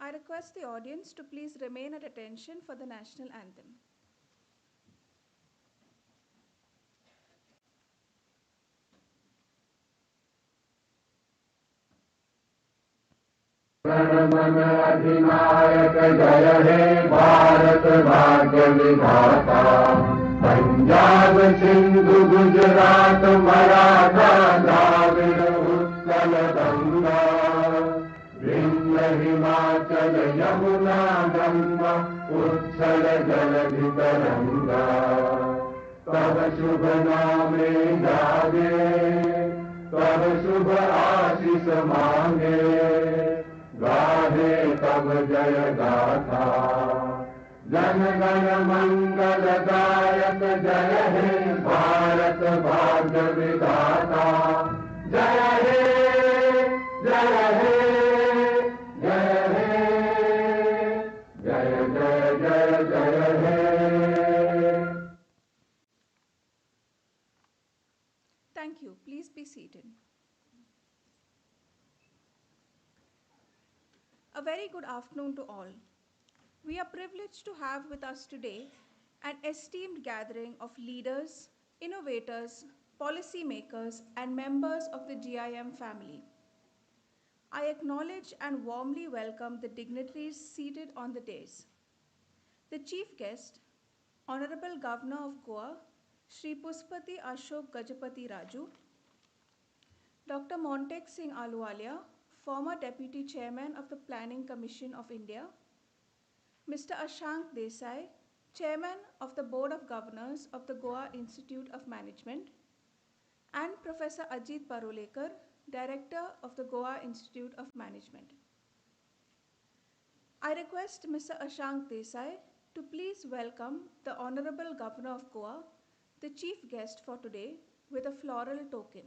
I request the audience to please remain at attention for the national anthem. मन अधिनायक जय हे भारत भाग्य विधाता। पंजाब सिंधु गुजरात मराठा द्राविड़ उत्कल गंगा। विंध्य हिमाचल यमुना गंगा उच्छल जलधि तरंगा। तब शुभ नामे जागे तब शुभ आशीष मांगे। गाहे तब जय गाथा जन गण मंगलदायक जय हे भारत भाग्य विधाता। जय हे जय हे जय हे जय जय जय जय हे। Thank you. Please be seated. A very good afternoon to all. We are privileged to have with us today an esteemed gathering of leaders, innovators, policymakers, and members of the GIM family. I acknowledge and warmly welcome the dignitaries seated on the dais. The chief guest, Honorable Governor of Goa, Shri Puspati Ashok Gajapati Raju, Dr. Montek Singh Ahluwalia, former Deputy Chairman of the Planning Commission of India, Mr. Ashank Desai, Chairman of the Board of Governors of the Goa Institute of Management, and Professor Ajit Parulekar, Director of the Goa Institute of Management. I request Mr. Ashank Desai to please welcome the Honorable Governor of Goa, the chief guest for today, with a floral token.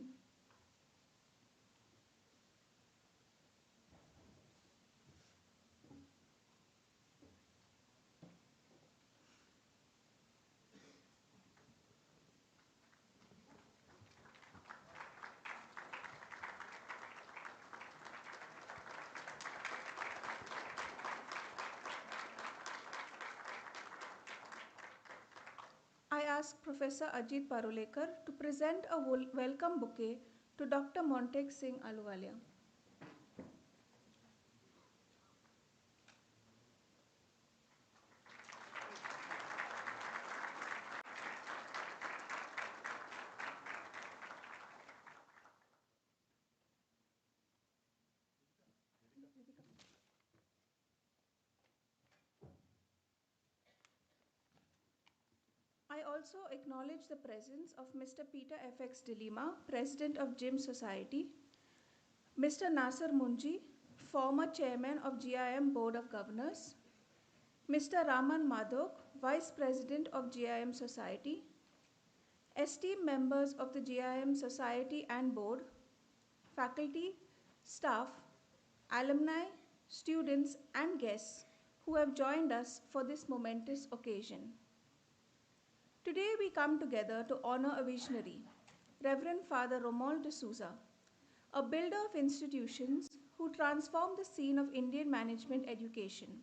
I ask Professor Ajit Parulekar to present a welcome bouquet to Dr. Montek Singh Ahluwalia. I also acknowledge the presence of Mr. Peter F.X. Delima, President of GIM Society, Mr. Nasser Munji, former Chairman of GIM Board of Governors, Mr. Raman Madhok, Vice President of GIM Society, esteemed members of the GIM Society and Board, faculty, staff, alumni, students, and guests who have joined us for this momentous occasion. Today we come together to honor a visionary, Reverend Father Romuald D'Souza, a builder of institutions who transformed the scene of Indian management education.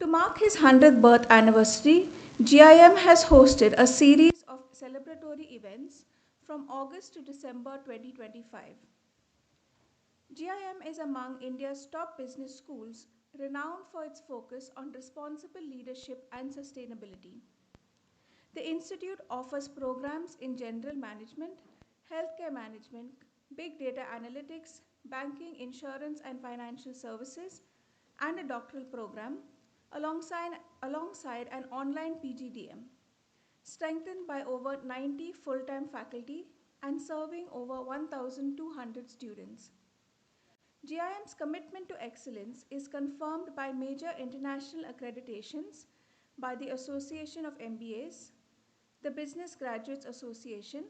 To mark his 100th birth anniversary, GIM has hosted a series of celebratory events from August to December 2025. GIM is among India's top business schools, renowned for its focus on responsible leadership and sustainability. The institute offers programs in general management, healthcare management, big data analytics, banking, insurance, and financial services, and a doctoral program alongside an online PGDM, strengthened by over 90 full-time faculty and serving over 1,200 students. GIM's commitment to excellence is confirmed by major international accreditations by the Association of MBAs, the Business Graduates Association,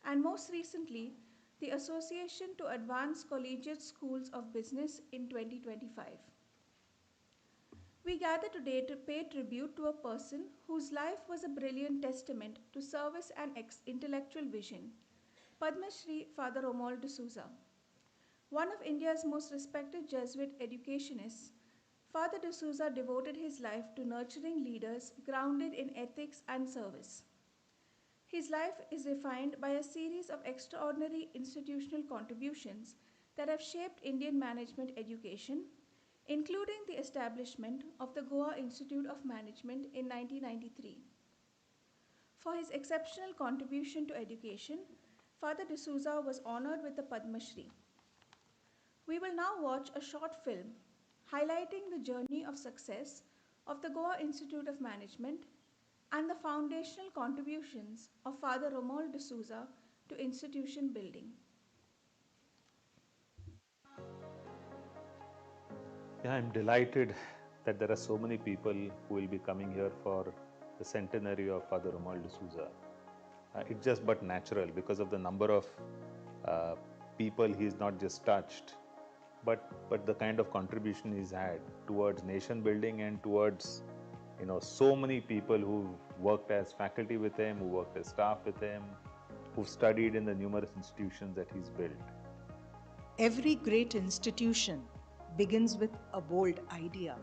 and most recently, the Association to Advance Collegiate Schools of Business in 2025. We gather today to pay tribute to a person whose life was a brilliant testament to service and intellectual vision, Padma Shri Father Romuald D'Souza. One of India's most respected Jesuit educationists, Father D'Souza devoted his life to nurturing leaders grounded in ethics and service. His life is defined by a series of extraordinary institutional contributions that have shaped Indian management education, including the establishment of the Goa Institute of Management in 1993. For his exceptional contribution to education, Father D'Souza was honored with the Padma Shri. We will now watch a short film highlighting the journey of success of the Goa Institute of Management and the foundational contributions of Father Romuald D'Souza to institution building. Yeah, I'm delighted that there are so many people who will be coming here for the centenary of Father Romuald D'Souza. It's just but natural because of the number of uh, people he's not just touched, but the kind of contribution he's had towards nation building and towards so many people who've worked as faculty with him, who worked as staff with him, who've studied in the numerous institutions that he's built. Every great institution begins with a bold idea.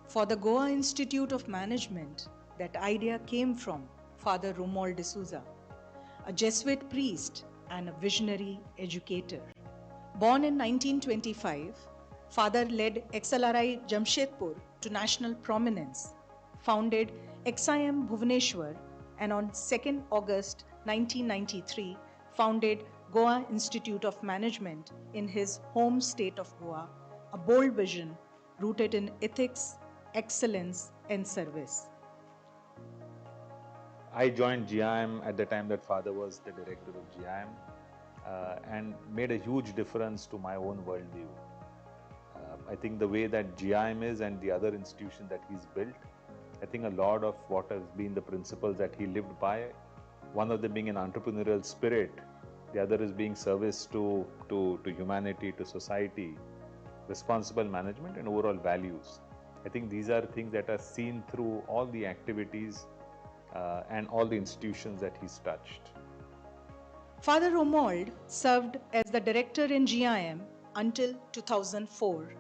For the Goa Institute of Management, that idea came from Father Romuald D'Souza, a Jesuit priest and a visionary educator. Born in 1925, Father led XLRI Jamshedpur to national prominence, founded XIM Bhubaneswar, and on 2nd August 1993 founded Goa Institute of Management in his home state of Goa, a bold vision rooted in ethics, excellence, and service. I joined GIM at the time that Father was the director of GIM and made a huge difference to my own worldview. I think the way that GIM is and the other institution that he's built, I think a lot of what has been the principles that he lived by, one of them being an entrepreneurial spirit, the other is being service to humanity, to society, responsible management and overall values. I think these are things that are seen through all the activities and all the institutions that he's touched. Father Romuald served as the director in GIM until 2004,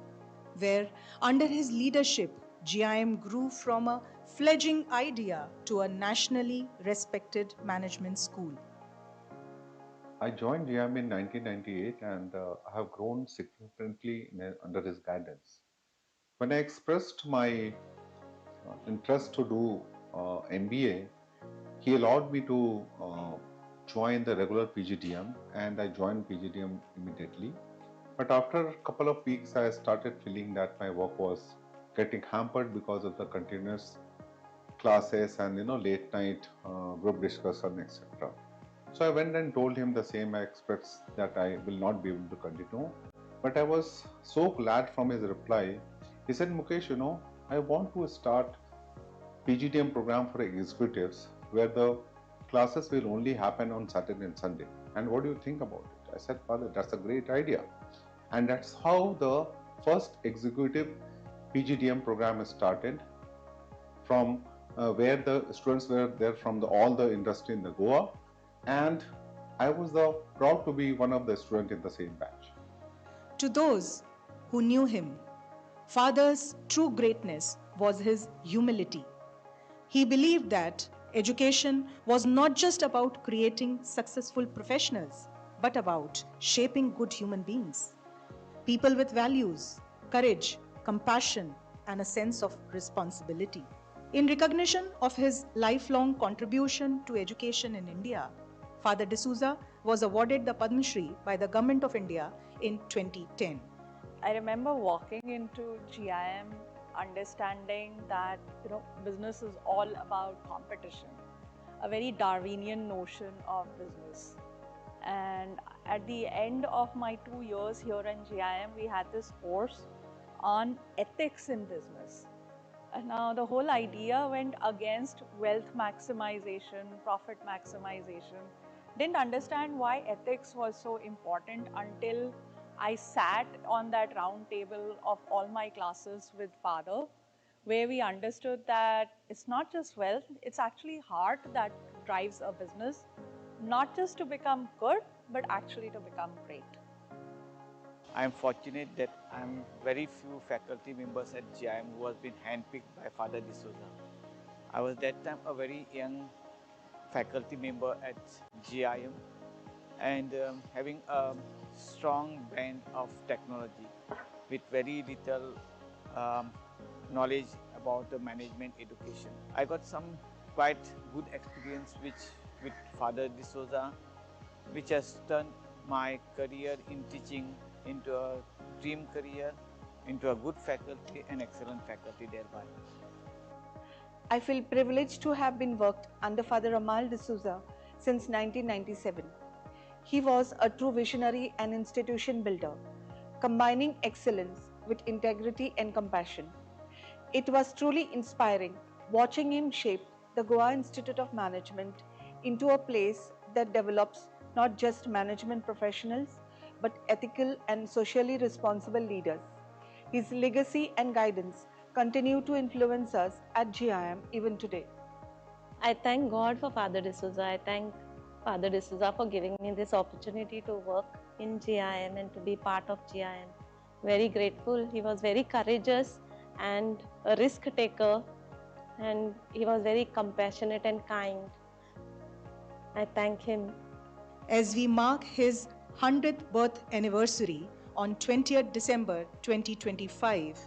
where under his leadership, GIM grew from a fledgling idea to a nationally respected management school. I joined GIM in 1998 and I have grown significantly under his guidance. When I expressed my interest to do MBA, he allowed me to join the regular PGDM and I joined PGDM immediately. But after a couple of weeks, I started feeling that my work was getting hampered because of the continuous classes and late night group discussion, etc. So I went and told him the same. I expressed that I will not be able to continue. But I was so glad from his reply. He said, Mukesh, I want to start PGDM program for executives where the classes will only happen on Saturday and Sunday. And what do you think about it? I said, Father, that's a great idea. And that's how the first executive PGDM program is started, from where the students were there from all the industry in the Goa, and I was proud to be one of the students in the same batch. To those who knew him, Father's true greatness was his humility. He believed that education was not just about creating successful professionals, but about shaping good human beings. People with values, courage, compassion, and a sense of responsibility. In recognition of his lifelong contribution to education in India, Father D'Souza was awarded the Padma Shri by the Government of India in 2010. I remember walking into GIM understanding that business is all about competition, a very Darwinian notion of business. And at the end of my 2 years here in GIM, we had this course on ethics in business. And now the whole idea went against wealth maximization, profit maximization. Didn't understand why ethics was so important until I sat on that round table of all my classes with Father, where we understood that it's not just wealth, it's actually heart that drives a business, not just to become good, but actually to become great. I'm fortunate that I'm very few faculty members at GIM who has been handpicked by Father D'Souza. I was that time a very young faculty member at GIM and having a strong band of technology with very little um, knowledge about the management education. I got some quite good experience with Father D'Souza, which has turned my career in teaching into a dream career, into a good faculty and excellent faculty thereby. I feel privileged to have been worked under Father Romuald D'Souza since 1997. He was a true visionary and institution builder, combining excellence with integrity and compassion. It was truly inspiring watching him shape the Goa Institute of Management into a place that develops not just management professionals but ethical and socially responsible leaders. His legacy and guidance continue to influence us at GIM even today. I thank God for Father D'Souza. I thank Father D'Souza for giving me this opportunity to work in GIM and to be part of GIM. Very grateful. He was very courageous and a risk taker, and he was very compassionate and kind. I thank him. As we mark his 100th birth anniversary on 20th December 2025,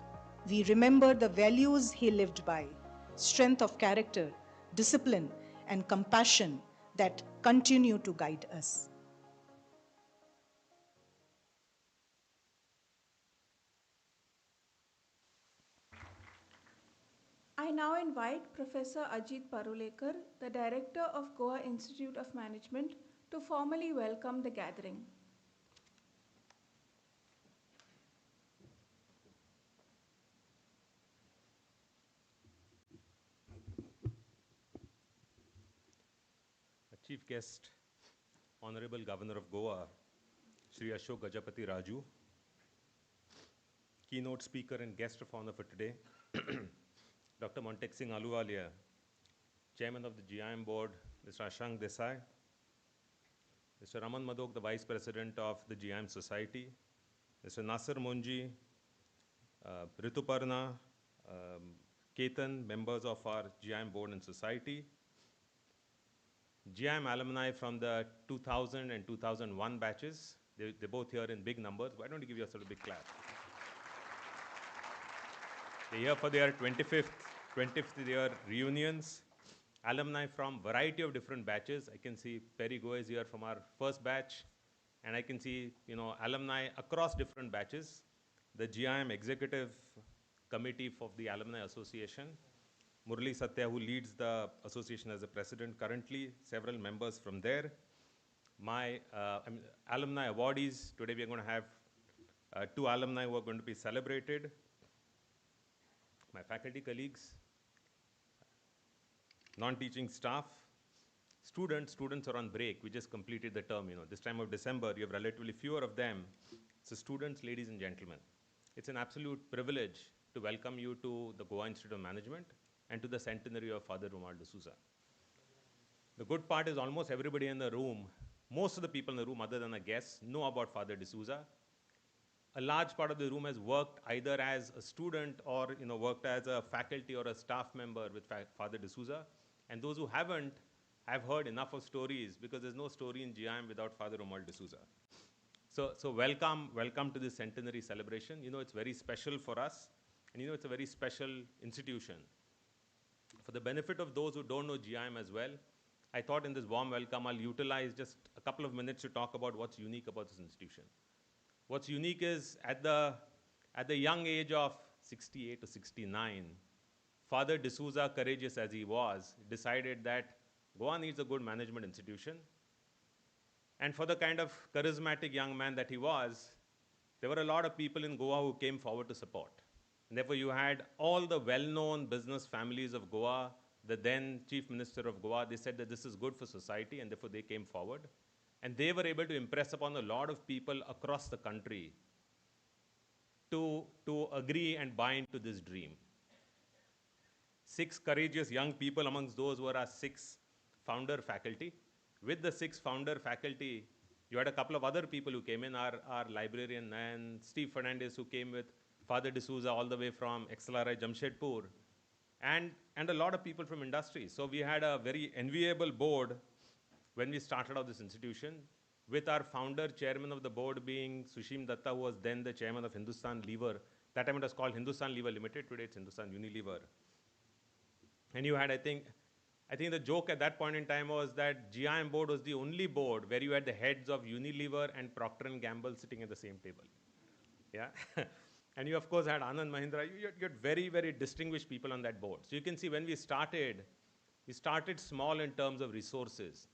we remember the values he lived by: strength of character, discipline, and compassion that continue to guide us. I now invite Professor Ajit Parulekar, the Director of Goa Institute of Management, to formally welcome the gathering. Chief guest, Honorable Governor of Goa, Shri Ashok Gajapati Raju, keynote speaker and guest of honor for today, Dr. Montek Singh Ahluwalia, Chairman of the GIM Board, Mr. Ashank Desai, Mr. Raman Madok, the Vice President of the GIM Society, Mr. Nasser Munji, Rituparna, Ketan, members of our GIM Board and Society, GIM alumni from the 2000 and 2001 batches. They're both here in big numbers. Why don't you give yourself a big clap? They're here for their 25th year reunions. Alumni from variety of different batches. I can see Perry Goa is here from our first batch. And I can see, alumni across different batches. The GIM Executive Committee of the Alumni Association. Murali Satya, who leads the association as a president currently, several members from there. My alumni awardees, today we are going to have 2 alumni who are going to be celebrated. My faculty colleagues, non-teaching staff, students are on break. We just completed the term, this time of December, you have relatively fewer of them. So students, ladies and gentlemen, it's an absolute privilege to welcome you to the Goa Institute of Management and to the centenary of Father Romuald D'Souza. The good part is almost everybody in the room, most of the people in the room other than the guests, know about Father D'Souza. A large part of the room has worked either as a student or worked as a faculty or a staff member with Father D'Souza. And those who haven't have heard enough of stories, because there's no story in GIM without Father Romuald D'Souza. So welcome to this centenary celebration. It's very special for us, and it's a very special institution. For the benefit of those who don't know GIM as well, I thought in this warm welcome, I'll utilize just a couple of minutes to talk about what's unique about this institution. What's unique is at the young age of 68 or 69, Father D'Souza, courageous as he was, decided that Goa needs a good management institution. And for the kind of charismatic young man that he was, there were a lot of people in Goa who came forward to support. And therefore, you had all the well-known business families of Goa, the then Chief Minister of Goa, they said that this is good for society, and therefore they came forward. And they were able to impress upon a lot of people across the country to agree and buy into this dream. 6 courageous young people amongst those were our 6 founder faculty. With the 6 founder faculty, You had a couple of other people who came in, our librarian and Steve Fernandez, who came with Father D'Souza all the way from XLRI Jamshedpur, and a lot of people from industry. So we had a very enviable board when we started out this institution, with our founder, chairman of the board being Sushim Datta, who was then the chairman of Hindustan Lever. That time it was called Hindustan Lever Limited. Today it's Hindustan Unilever. And you had, I think the joke at that point in time was that GIM board was the only board where you had the heads of Unilever and Procter & Gamble sitting at the same table. Yeah. And you, of course, had Anand Mahindra. You had very, very distinguished people on that board. So you can see when we started small in terms of resources,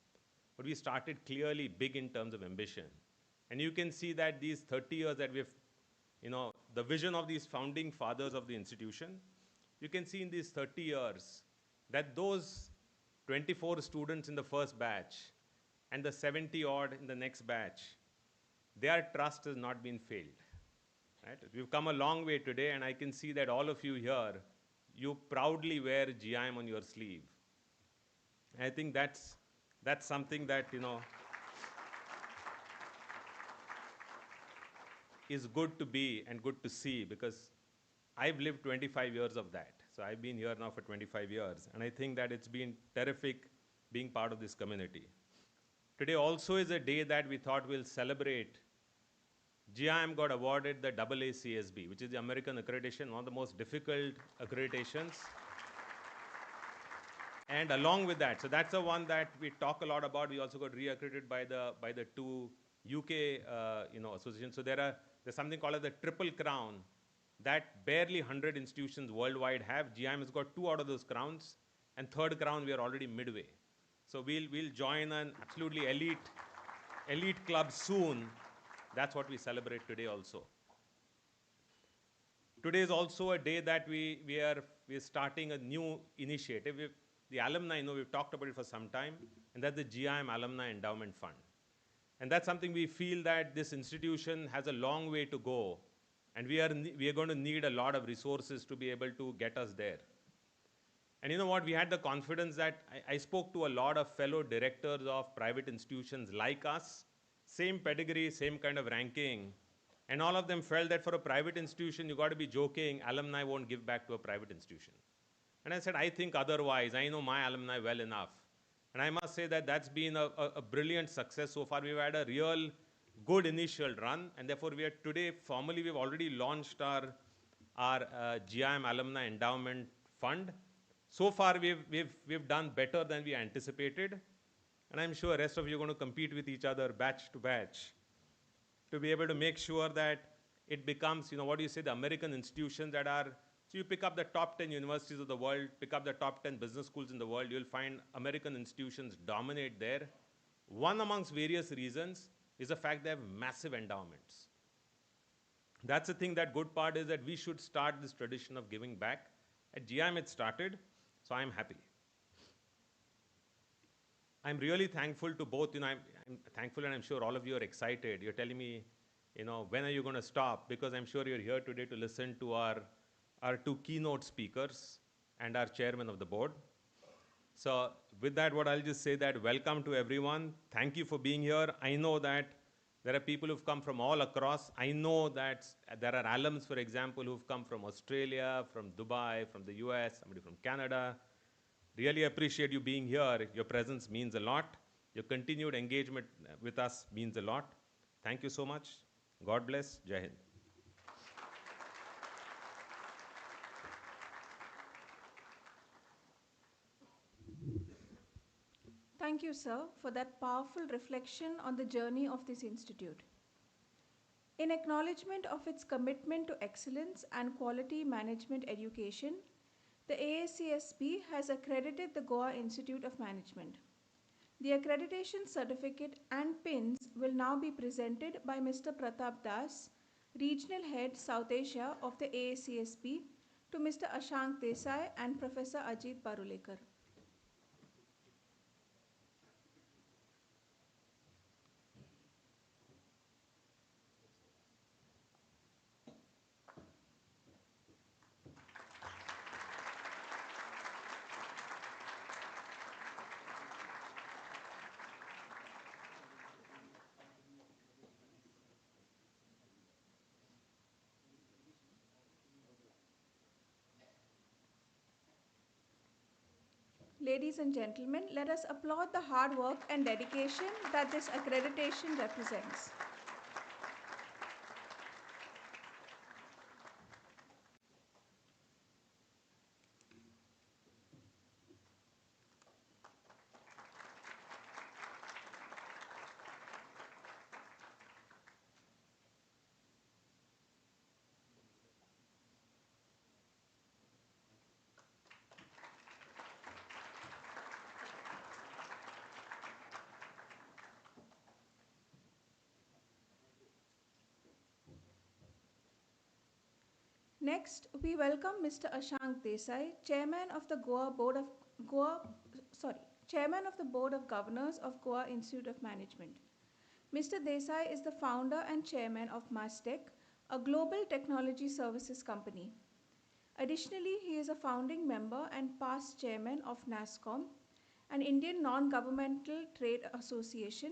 but we started clearly big in terms of ambition. And you can see that these 30 years that we've, the vision of these founding fathers of the institution, you can see in these 30 years that those 24 students in the first batch and the 70 odd in the next batch, their trust has not been failed. Right? We've come a long way today, and I can see that all of you here, you proudly wear GIM on your sleeve. And I think that's something that, is good to be and good to see, because I've lived 25 years of that. So I've been here now for 25 years, and I think that it's been terrific being part of this community. Today also is a day that we thought we'll celebrate. GIM got awarded the AACSB, which is the American accreditation, one of the most difficult accreditations. And along with that, so that's the one that we talk a lot about. We also got reaccredited by the two UK associations. So there's something called as the Triple Crown that barely 100 institutions worldwide have. GIM has got 2 out of those crowns, and third crown we are already midway. So we'll join an absolutely elite club soon. That's what we celebrate today also. Today is also a day that we're starting a new initiative. The alumni, we've talked about it for some time, and that's the GIM Alumni Endowment Fund. And that's something we feel that this institution has a long way to go, and we are going to need a lot of resources to be able to get us there. And you know what? We had the confidence that I spoke to a lot of fellow directors of private institutions like us, same pedigree, same kind of ranking, and all of them felt that for a private institution, you got to be joking, alumni won't give back to a private institution. And I said, I think otherwise. I know my alumni well enough. And I must say that that's been a brilliant success so far. We've had a real good initial run, and therefore we are today, formally, we've already launched our GIM Alumni Endowment Fund. So far, we've done better than we anticipated. And I'm sure the rest of you are going to compete with each other batch to batch to be able to make sure that it becomes, what do you say, the American institutions that are, so you pick up the top 10 universities of the world, pick up the top 10 business schools in the world, you'll find American institutions dominate there. One amongst various reasons is the fact they have massive endowments. That's the thing, that good part is that we should start this tradition of giving back. At GIM it started, so I'm happy. I'm really thankful to both, I'm thankful, and I'm sure all of you are excited. You're telling me, when are you going to stop? Because I'm sure you're here today to listen to our 2 keynote speakers and our chairman of the board. So with that, what I'll just say that welcome to everyone. Thank you for being here. I know that there are people who've come from all across. I know that there are alums, for example, who've come from Australia, from Dubai, from the US, somebody from Canada. Really appreciate you being here. Your presence means a lot. Your continued engagement with us means a lot. Thank you so much. God bless. Jai Hind. Thank you, sir, for that powerful reflection on the journey of this institute. In acknowledgement of its commitment to excellence and quality management education, the AACSB has accredited the Goa Institute of Management. The accreditation certificate and pins will now be presented by Mr. Pratap Das, Regional Head South Asia of the AACSB, to Mr. Ashank Desai and Professor Ajit Parulekar. Ladies and gentlemen, let us applaud the hard work and dedication that this accreditation represents. Next, we welcome Mr. Ashank Desai, Chairman of the Goa, Chairman of the Board of Governors of Goa Institute of Management. Mr. Desai is the founder and chairman of Mastech, a global technology services company. Additionally, he is a founding member and past chairman of NASSCOM, an Indian non-governmental trade association,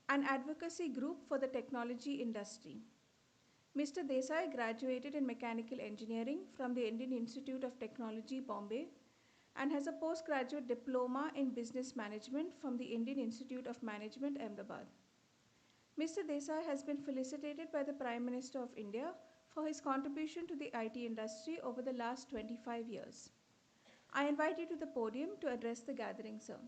an advocacy group for the technology industry. Mr. Desai graduated in mechanical engineering from the Indian Institute of Technology, Bombay, and has a postgraduate diploma in business management from the Indian Institute of Management, Ahmedabad. Mr. Desai has been felicitated by the Prime Minister of India for his contribution to the IT industry over the last 25 years. I invite you to the podium to address the gathering, sir.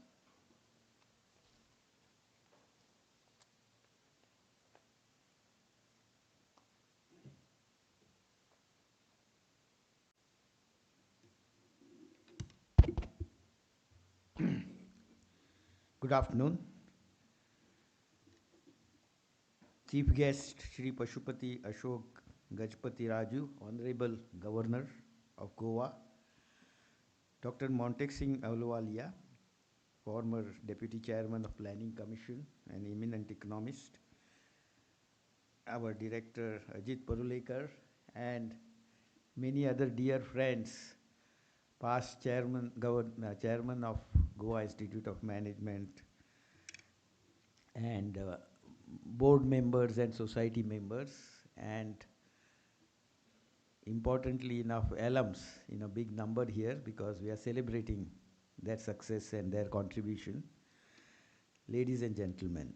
Good afternoon. Chief guest Shri Pashupati Ashok Gajpati Raju, Honorable Governor of Goa, Dr. Montek Singh Ahluwalia, former Deputy Chairman of Planning Commission and eminent economist, our Director Ajit Parulekar, and many other dear friends, past Chairman of Goa Institute of Management, and board members and society members, and importantly enough, alums in a big number here because we are celebrating their success and their contribution. Ladies and gentlemen,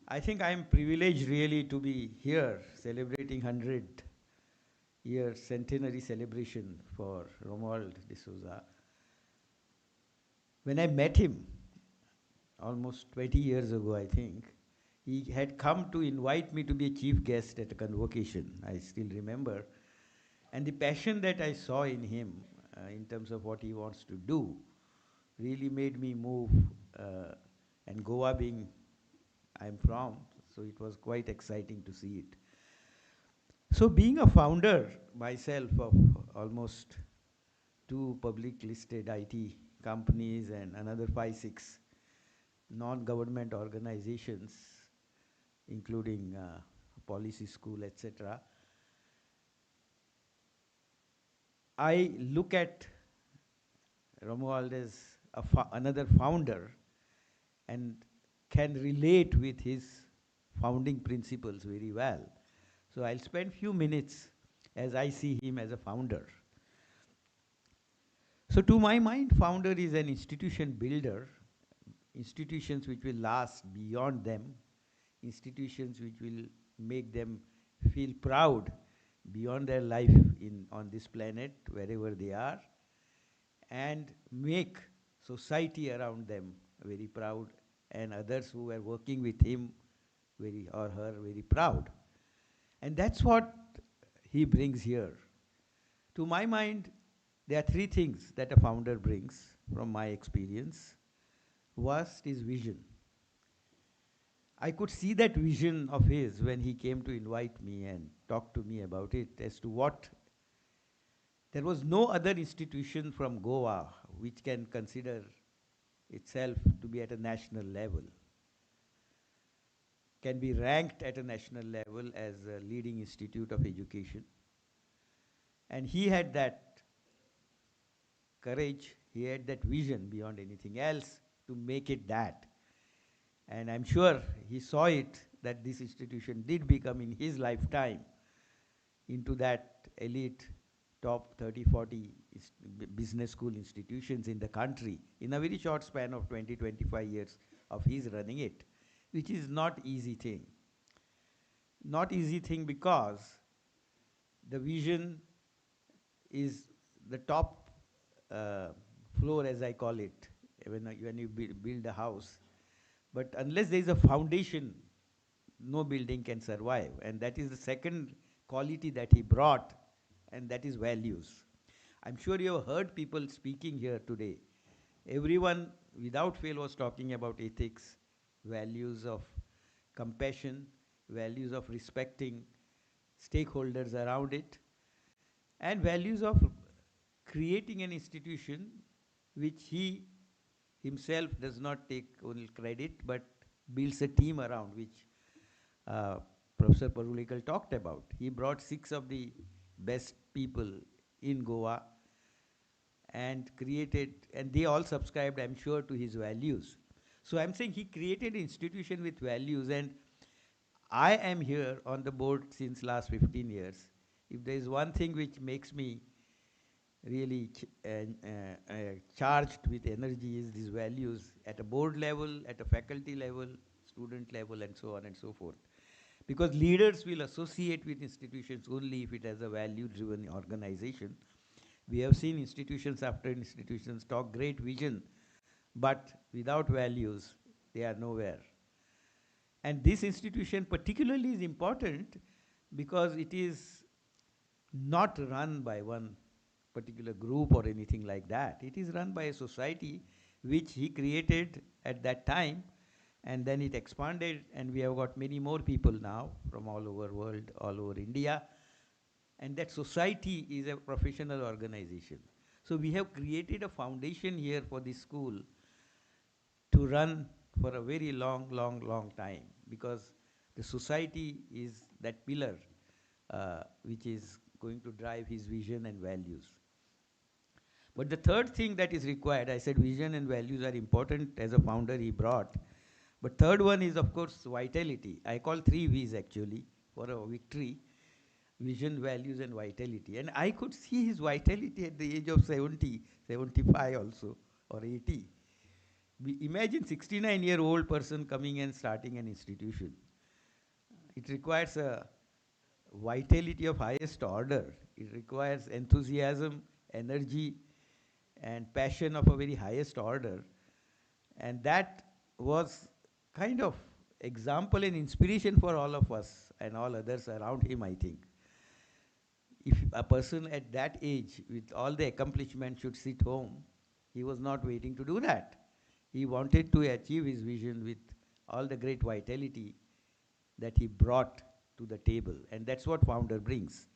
I think I am privileged really to be here celebrating 100-year centenary celebration for Romuald D'Souza. When I met him, almost 20 years ago, I think, he had come to invite me to be a chief guest at a convocation, I still remember. And the passion that I saw in him in terms of what he wants to do really made me move. And Goa being I'm from, so it was quite exciting to see it. So being a founder myself of almost 2 public listed IT companies and another 5, 6 non-government organizations, including policy school, etc. I look at Romuald as another founder and can relate with his founding principles very well. So I'll spend few minutes as I see him as a founder. So to my mind, founder is an institution builder, institutions which will last beyond them, institutions which will make them feel proud beyond their life on this planet, wherever they are, and make society around them very proud, and others who are working with him or her very proud. And that's what he brings here. To my mind, there are 3 things that a founder brings from my experience. First is vision. I could see that vision of his when he came to invite me and talk to me about it as to what there was no other institution from Goa which can consider itself to be at a national level, can be ranked at a national level as a leading institute of education. And he had that courage, he had that vision beyond anything else to make it that. And I'm sure he saw it, that this institution did become in his lifetime into that elite top 30, 40 business school institutions in the country in a very short span of 20, 25 years of his running it, which is not easy thing. Not easy thing because the vision is the top floor, as I call it, when you build a house. But unless there is a foundation, no building can survive. And that is the second quality that he brought, and that is values. I'm sure you have heard people speaking here today. Everyone, without fail, was talking about ethics, values of compassion, values of respecting stakeholders around it, and values of creating an institution which he himself does not take only credit, but builds a team around, which Professor Parulekar talked about. He brought 6 of the best people in Goa and created, and they all subscribed, I'm sure, to his values. So I'm saying he created an institution with values, and I am here on the board since last 15 years. If there is one thing which makes me really charged with energy is these values at a board level, at a faculty level, student level, and so on and so forth. Because leaders will associate with institutions only if it has a value-driven organization. We have seen institutions after institutions talk great vision, but without values, they are nowhere. And this institution particularly is important because it is not run by one particular group or anything like that. It is run by a society which he created at that time, and then it expanded, and we have got many more people now from all over world, all over India. And that society is a professional organization. So we have created a foundation here for this school to run for a very long, long, long time, because the society is that pillar which is going to drive his vision and values. But the third thing that is required, I said vision and values are important as a founder he brought. But third one is, of course, vitality. I call 3 V's actually for a victory: vision, values, and vitality. And I could see his vitality at the age of 70, 75 also, or 80. Imagine 69-year-old person coming and starting an institution. It requires a vitality of highest order. It requires enthusiasm, energy, and passion of a very highest order. And that was kind of example and inspiration for all of us and all others around him, I think. If a person at that age with all the accomplishments should sit home, he was not waiting to do that. He wanted to achieve his vision with all the great vitality that he brought to the table, and that's what founder brings.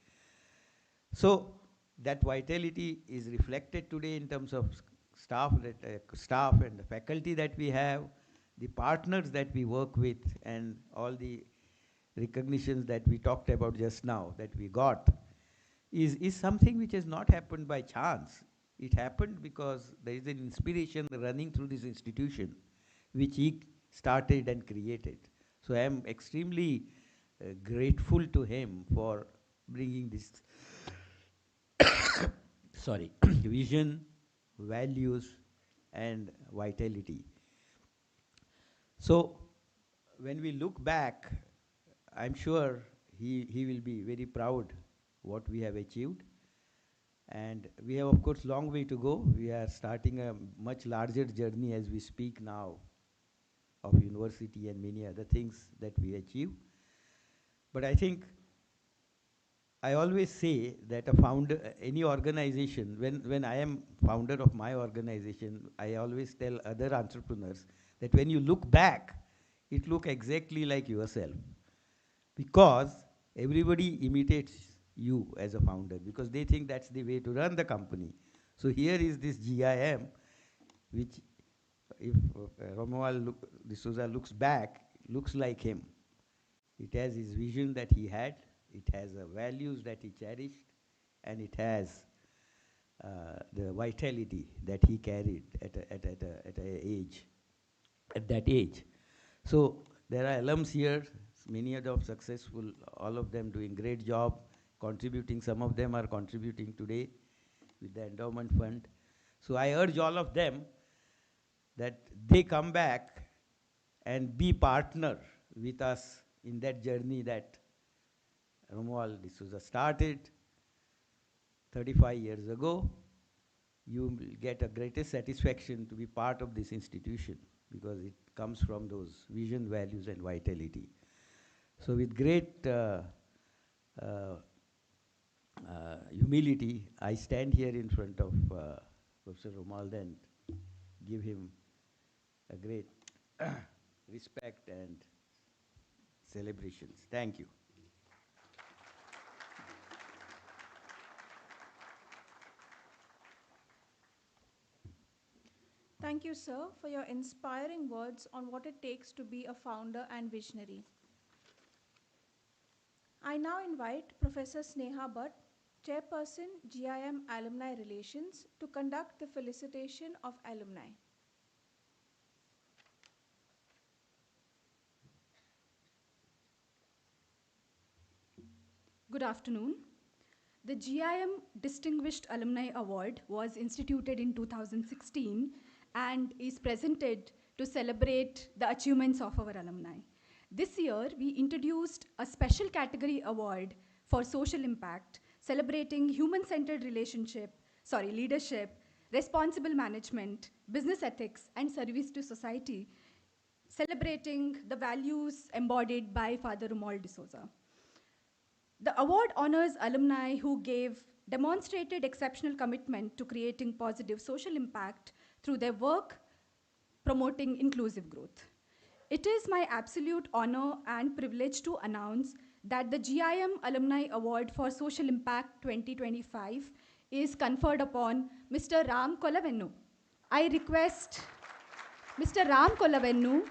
So that vitality is reflected today in terms of staff and the faculty that we have, the partners that we work with, and all the recognitions that we talked about just now that we got is something which has not happened by chance. It happened because there is an inspiration running through this institution which he started and created. So I am extremely grateful to him for bringing this vision, values, and vitality. So when we look back, I'm sure he will be very proud what we have achieved. And we have, of course, long way to go. We are starting a much larger journey as we speak now of university and many other things that we achieve. But I think I always say that a founder, any organization, when I am founder of my organization, I always tell other entrepreneurs that when you look back, it look exactly like yourself, because everybody imitates you as a founder because they think that's the way to run the company. So here is this GIM, which if Romuald D'Souza looks back, looks like him. It has his vision that he had, it has the values that he cherished, and it has the vitality that he carried at that age. So there are alums here, many of them successful, all of them doing great job, contributing. Some of them are contributing today with the endowment fund. So I urge all of them that they come back and be partner with us in that journey that Romuald D'Souza started 35 years ago. You will get a greatest satisfaction to be part of this institution because it comes from those vision, values, and vitality. So with great humility, I stand here in front of Professor Romuald and give him a great respect and celebrations. Thank you. Thank you, sir, for your inspiring words on what it takes to be a founder and visionary. I now invite Professor Sneha Bhatt, Chairperson, GIM Alumni Relations, to conduct the felicitation of alumni. Good afternoon. The GIM Distinguished Alumni Award was instituted in 2016 and is presented to celebrate the achievements of our alumni. This year, we introduced a special category award for social impact, celebrating human-centered leadership, responsible management, business ethics, and service to society, celebrating the values embodied by Father Romuald D'Souza. The award honors alumni who demonstrated exceptional commitment to creating positive social impact through their work promoting inclusive growth. It is my absolute honor and privilege to announce that the GIM Alumni Award for Social Impact 2025 is conferred upon Mr. Ram Kolavennu. I request Mr. Ram Kolavennu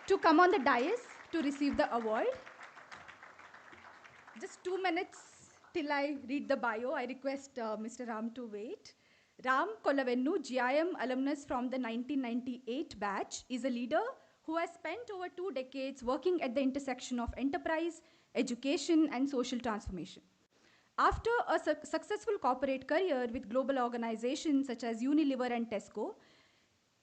to come on the dais to receive the award. Just 2 minutes till I read the bio. I request Mr. Ram to wait. Ram Kolavennu, GIM alumnus from the 1998 batch, is a leader who has spent over 2 decades working at the intersection of enterprise, education, and social transformation. After a successful corporate career with global organizations such as Unilever and Tesco,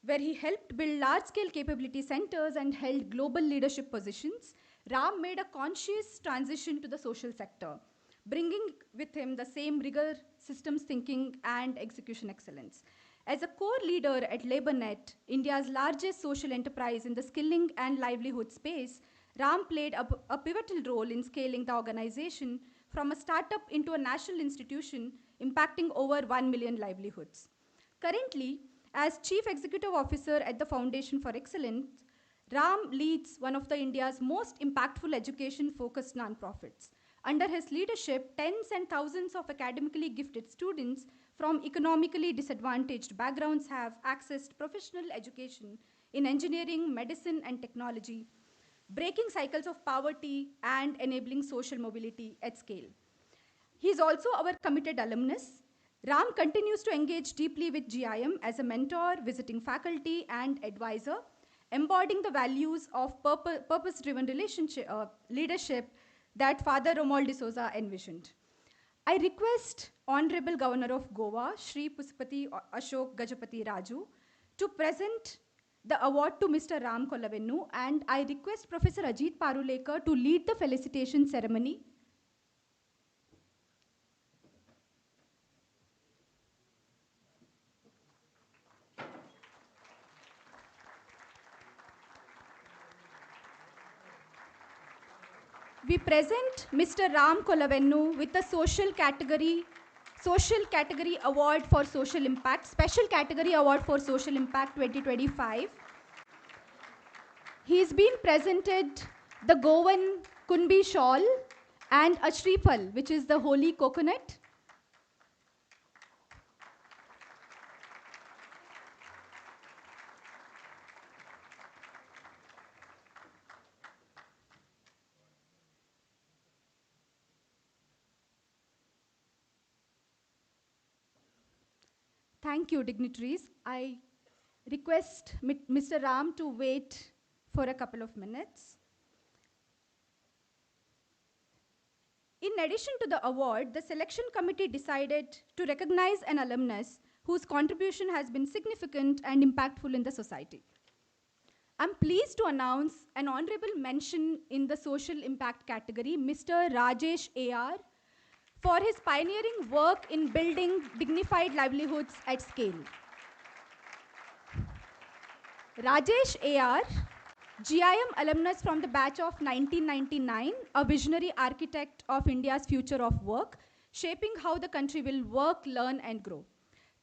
where he helped build large-scale capability centers and held global leadership positions, Ram made a conscious transition to the social sector, bringing with him the same rigor, systems thinking, and execution excellence. As a core leader at LabourNet, India's largest social enterprise in the skilling and livelihood space, Ram played a pivotal role in scaling the organization from a startup into a national institution, impacting over 1 million livelihoods. Currently, as Chief Executive Officer at the Foundation for Excellence, Ram leads one of India's most impactful education-focused nonprofits. Under his leadership, tens and thousands of academically gifted students from economically disadvantaged backgrounds have accessed professional education in engineering, medicine, and technology, breaking cycles of poverty and enabling social mobility at scale. He is also our committed alumnus. Ram continues to engage deeply with GIM as a mentor, visiting faculty, and advisor, embodying the values of purpose-driven leadership that Father Romuald D'Souza envisioned. I request Honorable Governor of Goa, Shri Puspati Ashok Gajapati Raju, to present the award to Mr. Ram Kolavennu, and I request Professor Ajit Parulekar to lead the felicitation ceremony. We present Mr. Ram Kolavennu with the Social Category Award for Social Impact, Special Category Award for Social Impact 2025. He's been presented the Goan Kunbi shawl and a Shrifal, which is the holy coconut. Thank you, dignitaries. I request Mr. Ram to wait for a couple of minutes. In addition to the award, the selection committee decided to recognize an alumnus whose contribution has been significant and impactful in the society. I'm pleased to announce an honorable mention in the social impact category, Mr. Rajesh AR, for his pioneering work in building dignified livelihoods at scale. Rajesh AR, GIM alumnus from the batch of 1999, a visionary architect of India's future of work, shaping how the country will work, learn, and grow.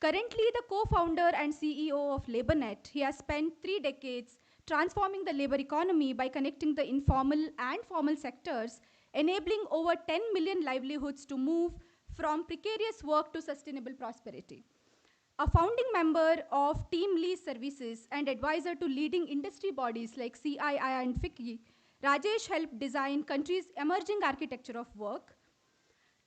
Currently the co-founder and CEO of LaborNet, he has spent 3 decades transforming the labor economy by connecting the informal and formal sectors, enabling over 10 million livelihoods to move from precarious work to sustainable prosperity. A founding member of Team Lease Services and advisor to leading industry bodies like CII and FICCI, Rajesh helped design country's emerging architecture of work.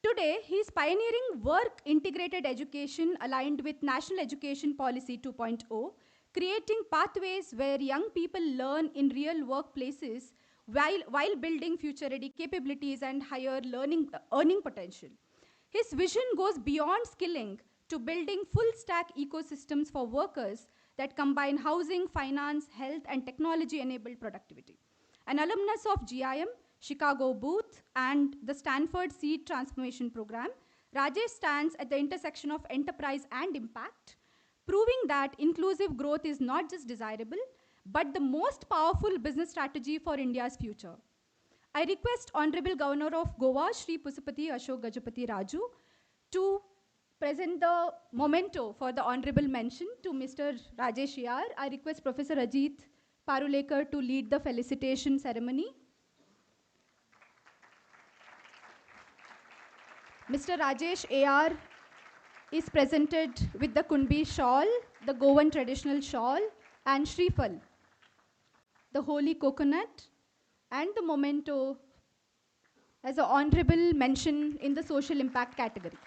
Today, he is pioneering work-integrated education aligned with National Education Policy 2.0, creating pathways where young people learn in real workplaces while building future-ready capabilities and higher earning potential. His vision goes beyond skilling to building full-stack ecosystems for workers that combine housing, finance, health, and technology-enabled productivity. An alumnus of GIM, Chicago Booth, and the Stanford Seed Transformation Program, Rajesh stands at the intersection of enterprise and impact, proving that inclusive growth is not just desirable, but the most powerful business strategy for India's future. I request Honorable Governor of Goa, Shri Pusupati Ashok Gajapati Raju, to present the memento for the honorable mention to Mr. Rajesh Yar. I request Professor Ajit Parulekar to lead the felicitation ceremony. Mr. Rajesh AR is presented with the Kunbi shawl, the Goan traditional shawl, and Shrifal, the holy coconut, and the memento as an honorable mention in the social impact category.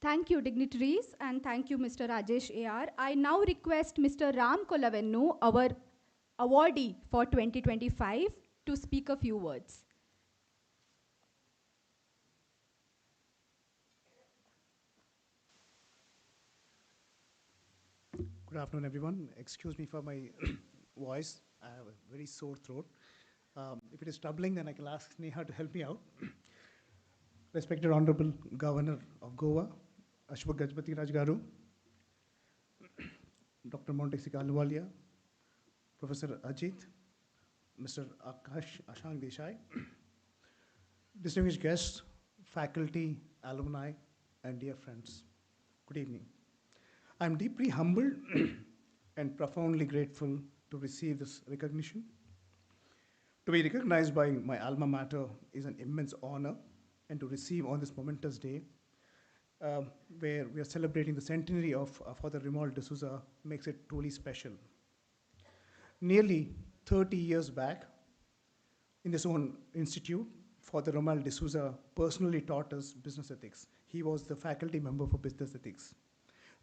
Thank you, dignitaries, and thank you, Mr. Rajesh AR. I now request Mr. Ram Kolavennu, our awardee for 2025, to speak a few words. Good afternoon, everyone. Excuse me for my voice. I have a very sore throat. If it is troubling, then I can ask Neha to help me out. Respected Honorable Governor of Goa, Ashok Gajapati Raj Garu, Dr. Montesi Kalwalia, Professor Ajit, Mr. Akash Ashang Desai, distinguished guests, faculty, alumni, and dear friends. Good evening. I'm deeply humbled and profoundly grateful to receive this recognition. To be recognized by my alma mater is an immense honor, and to receive on this momentous day, where we are celebrating the centenary of Father Romuald D'Souza, makes it truly special. Nearly 30 years back, in this own institute, Father Romuald D'Souza personally taught us business ethics. He was the faculty member for business ethics.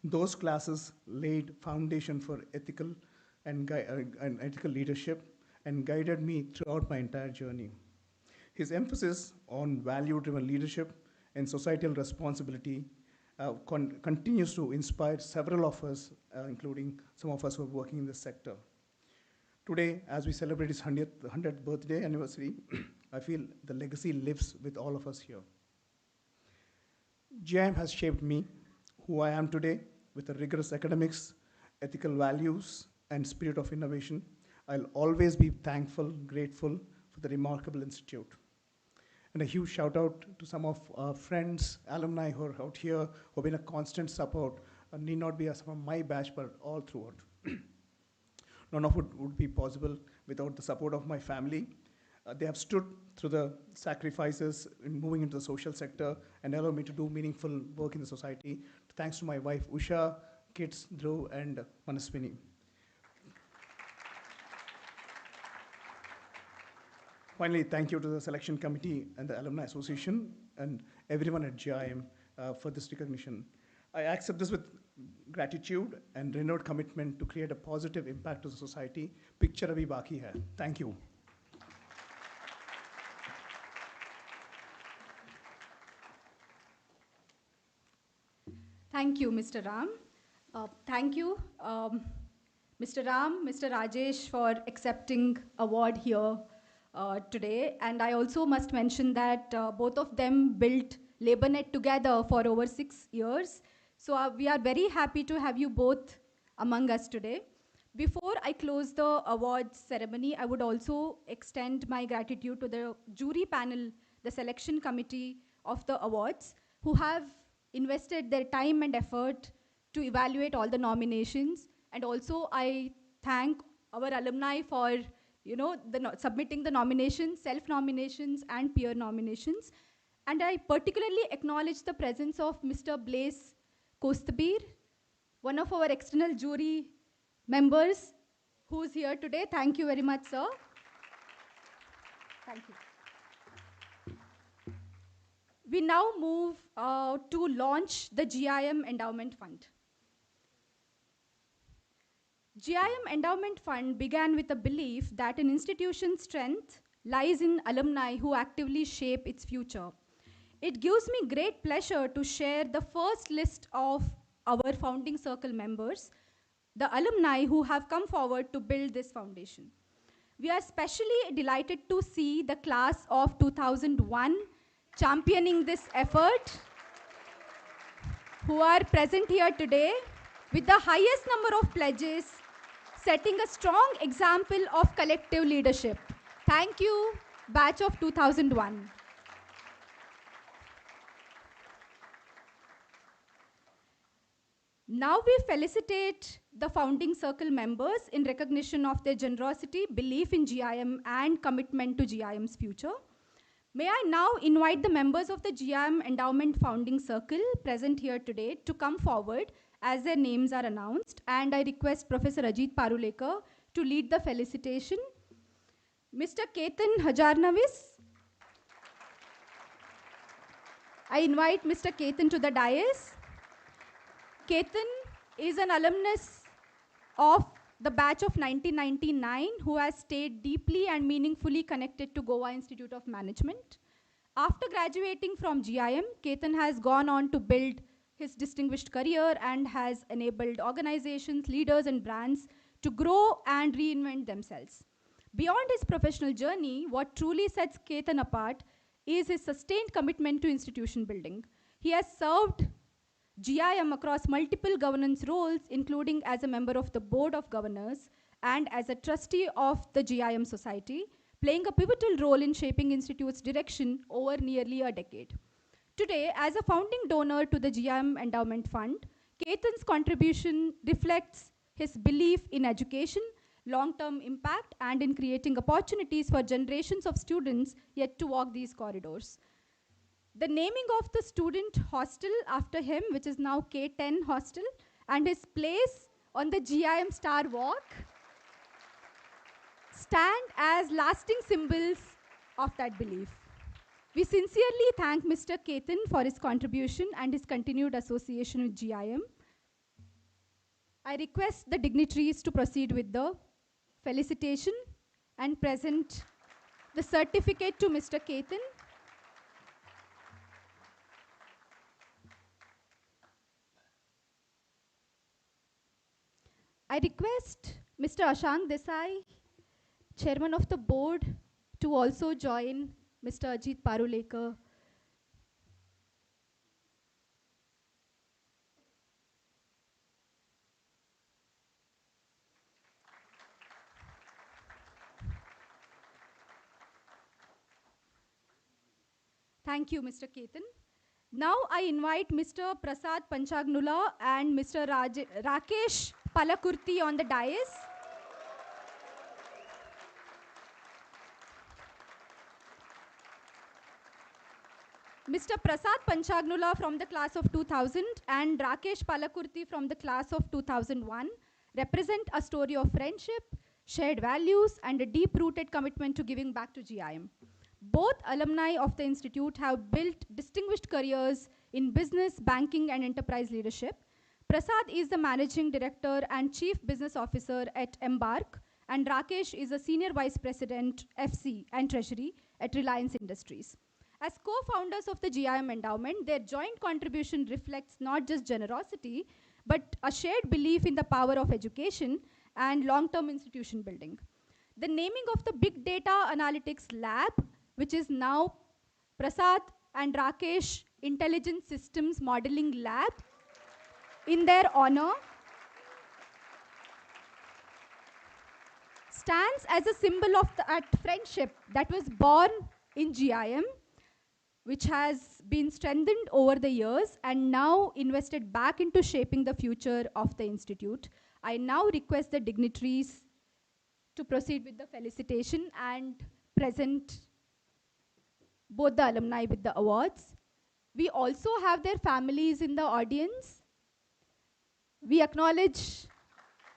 Those classes laid foundation for ethical and ethical leadership and guided me throughout my entire journey. His emphasis on value-driven leadership and societal responsibility continues to inspire several of us, including some of us who are working in this sector. Today, as we celebrate his 100th birthday anniversary, I feel the legacy lives with all of us here. GIM has shaped me, who I am today, with a rigorous academics, ethical values, and spirit of innovation. I'll always be thankful, grateful for the remarkable institute. And a huge shout out to some of our friends, alumni who are out here, who have been a constant support, and need not be some of my batch, but all throughout. None of it would be possible without the support of my family. They have stood through the sacrifices in moving into the social sector and allowed me to do meaningful work in the society. Thanks to my wife, Usha, kids, Dhruv, and Manaswini. Finally, thank you to the selection committee and the Alumni Association and everyone at GIM for this recognition. I accept this with gratitude and renewed commitment to create a positive impact to the society. Picture abhi baki hai. Thank you. Thank you, Mr. Ram. Thank you, Mr. Ram, Mr. Rajesh, for accepting award here today. And I also must mention that both of them built LabourNet together for over 6 years. So we are very happy to have you both among us today. Before I close the awards ceremony, I would also extend my gratitude to the jury panel, the selection committee of the awards, who have invested their time and effort to evaluate all the nominations. And also I thank our alumni for submitting the nominations, self-nominations and peer nominations. And I particularly acknowledge the presence of Mr. Blaise Kostabir, one of our external jury members who's here today. Thank you very much, sir. Thank you. We now move to launch the GIM Endowment Fund. GIM Endowment Fund began with a belief that an institution's strength lies in alumni who actively shape its future. It gives me great pleasure to share the first list of our founding circle members, the alumni who have come forward to build this foundation. We are especially delighted to see the class of 2001 championing this effort, who are present here today with the highest number of pledges, setting a strong example of collective leadership. Thank you, batch of 2001. Now we felicitate the founding circle members in recognition of their generosity, belief in GIM, and commitment to GIM's future. May I now invite the members of the GIM Endowment Founding Circle present here today to come forward as their names are announced, and I request Professor Ajit Parulekar to lead the felicitation. Mr. Ketan Hajarnavis. I invite Mr. Ketan to the dais. Ketan is an alumnus of the batch of 1999 who has stayed deeply and meaningfully connected to Goa Institute of Management. After graduating from GIM, Ketan has gone on to build his distinguished career and has enabled organizations, leaders, and brands to grow and reinvent themselves. Beyond his professional journey, what truly sets Ketan apart is his sustained commitment to institution building. He has served GIM across multiple governance roles, including as a member of the Board of Governors and as a trustee of the GIM Society, playing a pivotal role in shaping Institute's direction over nearly a decade. Today, as a founding donor to the GIM Endowment Fund, Ketan's contribution reflects his belief in education, long-term impact, and in creating opportunities for generations of students yet to walk these corridors. The naming of the student hostel after him, which is now K10 Hostel, and his place on the GIM Star Walk stand as lasting symbols of that belief. We sincerely thank Mr. Ketan for his contribution and his continued association with GIM. I request the dignitaries to proceed with the felicitation and present the certificate to Mr. Ketan. I request Mr. Ashank Desai, Chairman of the Board, to also join Mr. Ajit Parulekar. Thank you, Mr. Ketan. Now I invite Mr. Prasad Panchagnula and Mr. Rakesh Palakurti on the dais. Mr. Prasad Panchagnula from the class of 2000 and Rakesh Palakurti from the class of 2001 represent a story of friendship, shared values, and a deep-rooted commitment to giving back to GIM. Both alumni of the Institute have built distinguished careers in business, banking, and enterprise leadership. Prasad is the Managing Director and Chief Business Officer at Embark, and Rakesh is a Senior Vice President, FC, and Treasury at Reliance Industries. As co-founders of the GIM endowment, their joint contribution reflects not just generosity, but a shared belief in the power of education and long-term institution building. The naming of the Big Data Analytics Lab, which is now Prasad and Rakesh Intelligent Systems Modeling Lab, in their honor, stands as a symbol of that friendship that was born in GIM, which has been strengthened over the years and now invested back into shaping the future of the Institute. I now request the dignitaries to proceed with the felicitation and present both the alumni with the awards. We also have their families in the audience. We acknowledge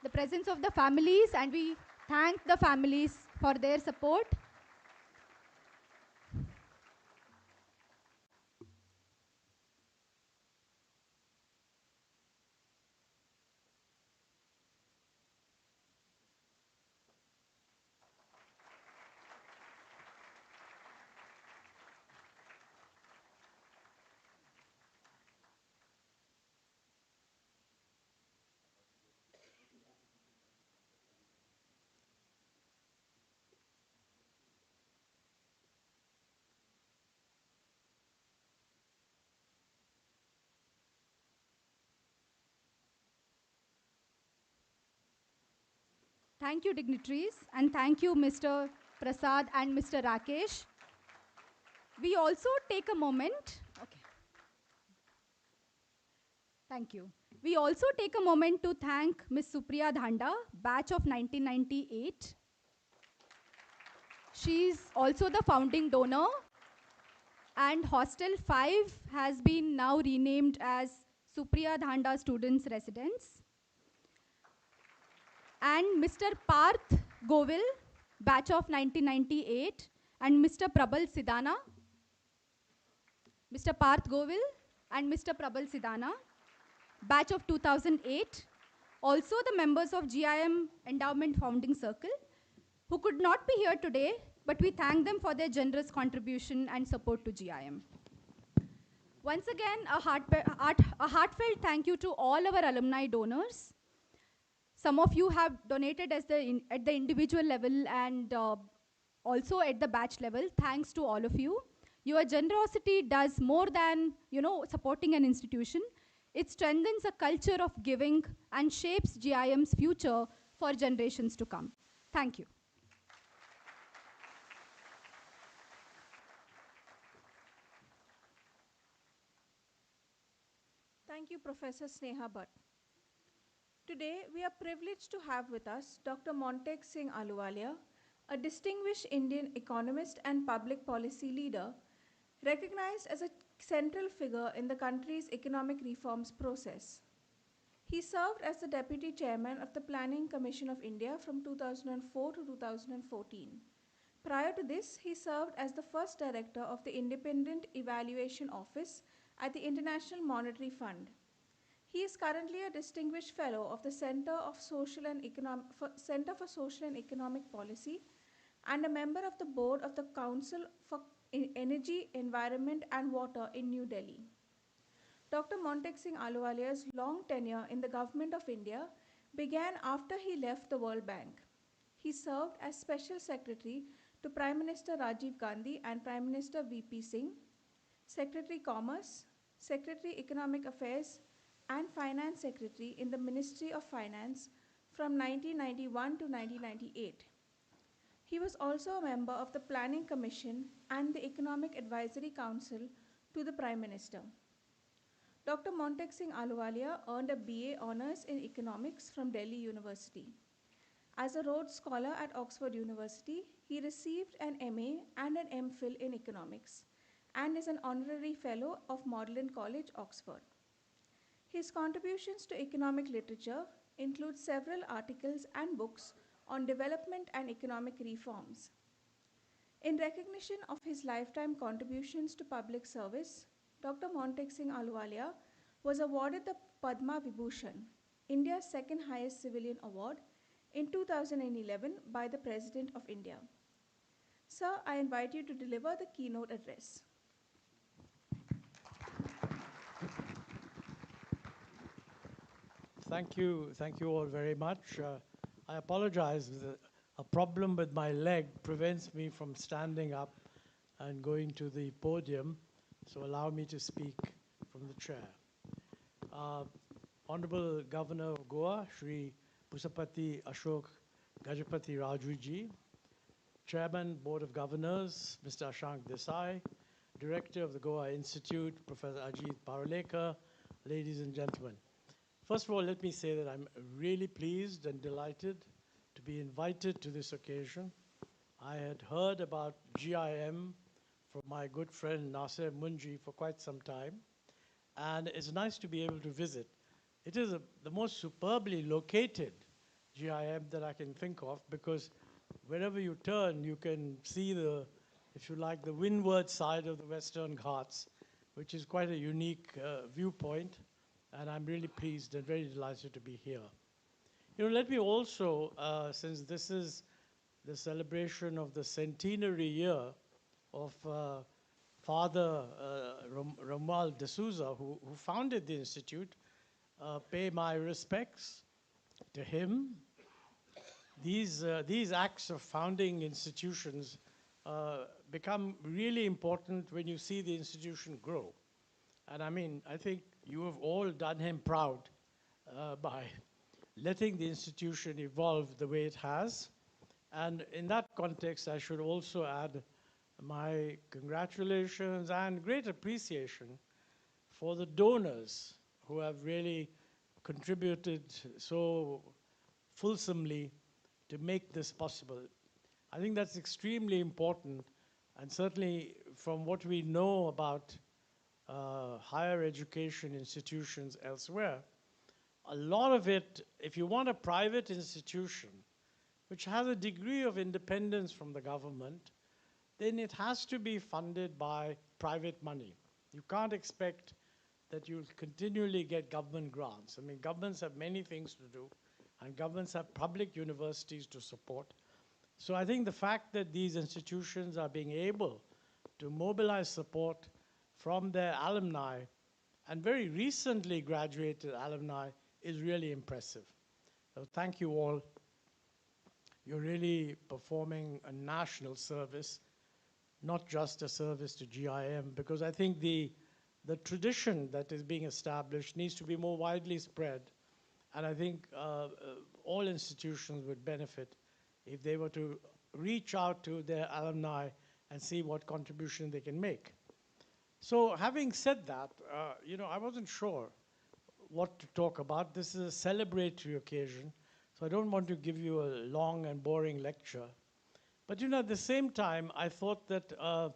the presence of the families and we thank the families for their support. Thank you, dignitaries, and thank you, Mr. Prasad and Mr. Rakesh. We also take a moment, okay. Thank you. We also take a moment to thank Ms. Supriya Dhanda, batch of 1998. She's also the founding donor, and Hostel 5 has been now renamed as Supriya Dhanda Students Residence. And Mr. Parth Govil, batch of 1998, and Mr. Prabal Sidana. Mr. Parth Govil and Mr. Prabal Sidana, batch of 2008. Also the members of GIM Endowment Founding Circle, who could not be here today, but we thank them for their generous contribution and support to GIM. Once again, a heartfelt thank you to all our alumni donors. Some of you have donated at the individual level and also at the batch level. Thanks to all of you. Your generosity does more than supporting an institution. It strengthens a culture of giving and shapes GIM's future for generations to come. Thank you. Thank you, Professor Sneha Bhatt. Today, we are privileged to have with us Dr. Montek Singh Ahluwalia, a distinguished Indian economist and public policy leader, recognized as a central figure in the country's economic reforms process. He served as the Deputy Chairman of the Planning Commission of India from 2004 to 2014. Prior to this, he served as the first director of the Independent Evaluation Office at the International Monetary Fund. He is currently a distinguished fellow of the Center for Social and Economic Policy and a member of the board of the Council for Energy, Environment and Water in New Delhi. Dr. Montek Singh Ahluwalia's long tenure in the Government of India began after he left the World Bank. He served as Special Secretary to Prime Minister Rajiv Gandhi and Prime Minister VP Singh, Secretary Commerce, Secretary Economic Affairs and Finance Secretary in the Ministry of Finance from 1991 to 1998. He was also a member of the Planning Commission and the Economic Advisory Council to the Prime Minister. Dr. Montek Singh Ahluwalia earned a BA Honours in Economics from Delhi University. As a Rhodes Scholar at Oxford University, he received an MA and an MPhil in Economics and is an Honorary Fellow of Magdalen College, Oxford. His contributions to economic literature include several articles and books on development and economic reforms. In recognition of his lifetime contributions to public service, Dr. Montek Singh Ahluwalia was awarded the Padma Vibhushan, India's second highest civilian award, in 2011 by the President of India. Sir, I invite you to deliver the keynote address. Thank you all very much. I apologize. A problem with my leg prevents me from standing up and going to the podium, so allow me to speak from the chair. Honorable Governor of Goa, Shri Pusapati Ashok Gajapati Raju ji, Chairman, Board of Governors, Mr. Ashank Desai, Director of the Goa Institute, Professor Ajit Paralekar, ladies and gentlemen. First of all, let me say that I'm really pleased and delighted to be invited to this occasion. I had heard about GIM from my good friend Nasir Munji for quite some time, and it's nice to be able to visit. It is the most superbly located GIM that I can think of, because wherever you turn, you can see the, if you like, the windward side of the Western Ghats, which is quite a unique viewpoint. And I'm really pleased and very delighted to be here. Let me also, since this is the celebration of the centenary year of Father Romuald D'Souza, who founded the Institute, pay my respects to him. These acts of founding institutions become really important when you see the institution grow. And I mean, I think you have all done him proud by letting the institution evolve the way it has. And in that context, I should also add my congratulations and great appreciation for the donors who have really contributed so fulsomely to make this possible. I think that's extremely important, and certainly from what we know about higher education institutions elsewhere, a lot of it, if you want a private institution which has a degree of independence from the government, then it has to be funded by private money. You can't expect that you'll continually get government grants. I mean, governments have many things to do, and governments have public universities to support. So I think the fact that these institutions are being able to mobilize support from their alumni, and very recently graduated alumni, is really impressive. So thank you all. You're really performing a national service, not just a service to GIM, because I think the tradition that is being established needs to be more widely spread. And I think all institutions would benefit if they were to reach out to their alumni and see what contribution they can make. So having said that, I wasn't sure what to talk about. This is a celebratory occasion, so I don't want to give you a long and boring lecture. But at the same time, I thought that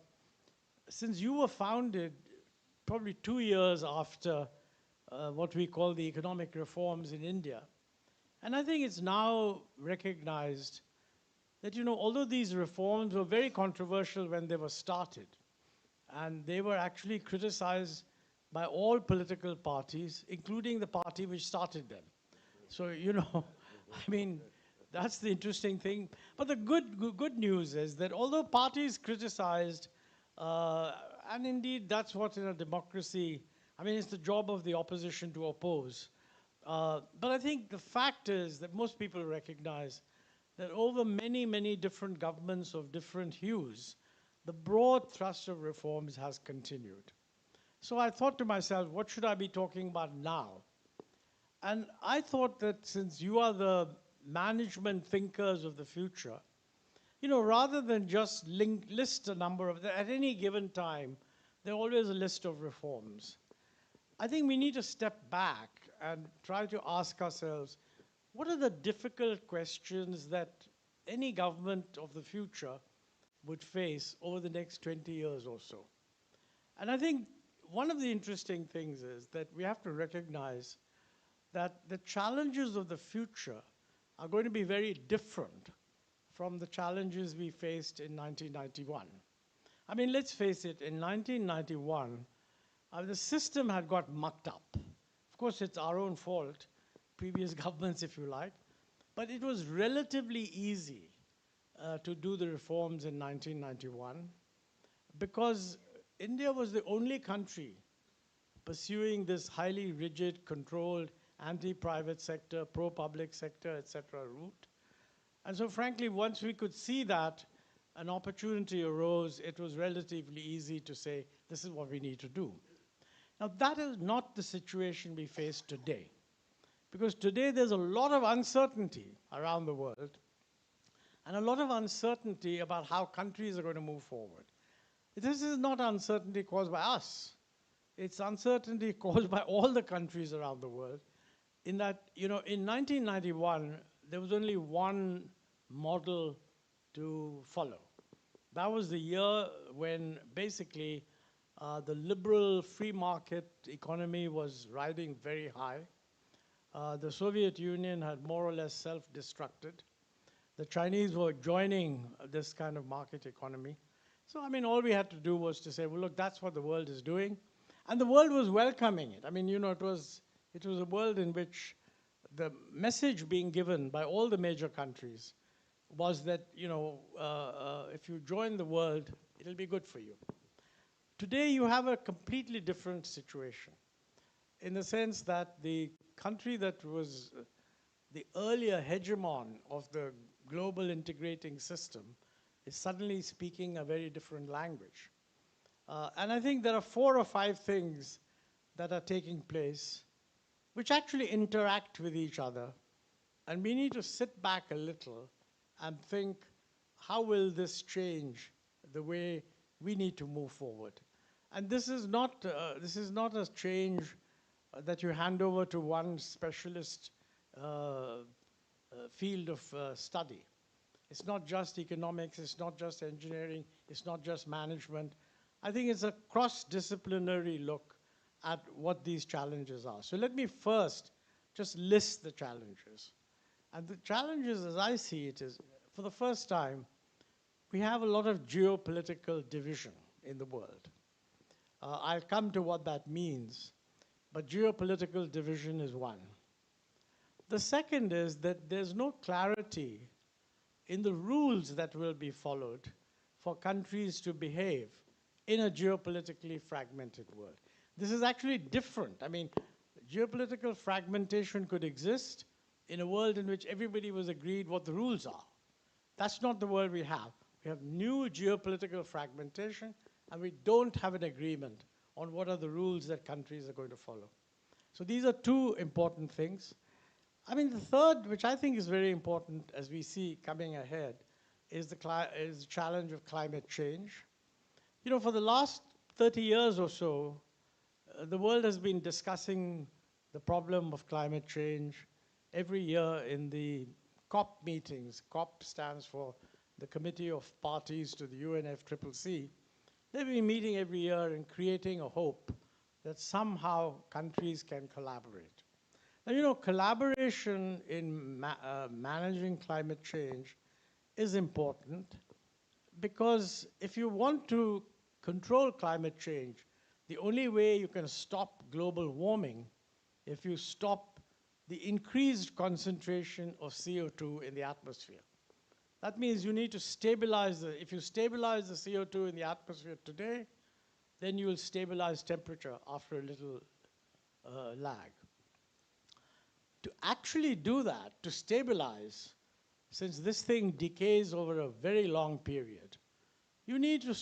since you were founded probably 2 years after what we call the economic reforms in India, and I think it's now recognized that, although these reforms were very controversial when they were started, and they were actually criticized by all political parties, including the party which started them. So, I mean, that's the interesting thing. But the good news is that although parties criticized, and indeed that's what in a democracy, I mean, it's the job of the opposition to oppose. But I think the fact is that most people recognize that over many, many different governments of different hues, the broad thrust of reforms has continued. So I thought to myself, what should I be talking about now? And I thought that since you are the management thinkers of the future, rather than just list a number of them, at any given time, there are always a list of reforms. I think we need to step back and try to ask ourselves, what are the difficult questions that any government of the future would face over the next 20 years or so? And I think one of the interesting things is that we have to recognize that the challenges of the future are going to be very different from the challenges we faced in 1991. I mean, let's face it, in 1991, the system had got mucked up. Of course, it's our own fault, previous governments, if you like, but it was relatively easy to do the reforms in 1991 because India was the only country pursuing this highly rigid, controlled, anti-private sector, pro-public sector, etc. route. And so frankly, once we could see that an opportunity arose, it was relatively easy to say, this is what we need to do. Now that is not the situation we face today. Because today there's a lot of uncertainty around the world and a lot of uncertainty about how countries are going to move forward. This is not uncertainty caused by us. It's uncertainty caused by all the countries around the world. In that, in 1991, there was only one model to follow. That was the year when basically the liberal free market economy was riding very high. The Soviet Union had more or less self-destructed. The Chinese were joining this kind of market economy. So, I mean, all we had to do was to say, well, look, that's what the world is doing. And the world was welcoming it. I mean, it was a world in which the message being given by all the major countries was that, if you join the world, it'll be good for you. Today, you have a completely different situation in the sense that the country that was the earlier hegemon of the global integrating system is suddenly speaking a very different language. And I think there are 4 or 5 things that are taking place which actually interact with each other. And we need to sit back a little and think, how will this change the way we need to move forward? And this is not a change that you hand over to one specialist field of study. It's not just economics, it's not just engineering, it's not just management. I think it's a cross-disciplinary look at what these challenges are. So let me first just list the challenges. And the challenges, as I see it, is, for the first time, we have a lot of geopolitical division in the world. I'll come to what that means, but geopolitical division is one. The second is that there's no clarity in the rules that will be followed for countries to behave in a geopolitically fragmented world. This is actually different. I mean, geopolitical fragmentation could exist in a world in which everybody was agreed what the rules are. That's not the world we have. We have new geopolitical fragmentation, and we don't have an agreement on what are the rules that countries are going to follow. So these are 2 important things. I mean, the third, which I think is very important as we see coming ahead, is the challenge of climate change. For the last 30 years or so, the world has been discussing the problem of climate change every year in the COP meetings. COP stands for the Committee of Parties to the UNFCCC. They've been meeting every year and creating a hope that somehow countries can collaborate. Now, collaboration in managing climate change is important because if you want to control climate change, the only way you can stop global warming if you stop the increased concentration of CO2 in the atmosphere. That means you need to stabilize if you stabilize the CO2 in the atmosphere today, then you will stabilize temperature after a little lag. To actually do that, to stabilize, since this thing decays over a very long period, you need to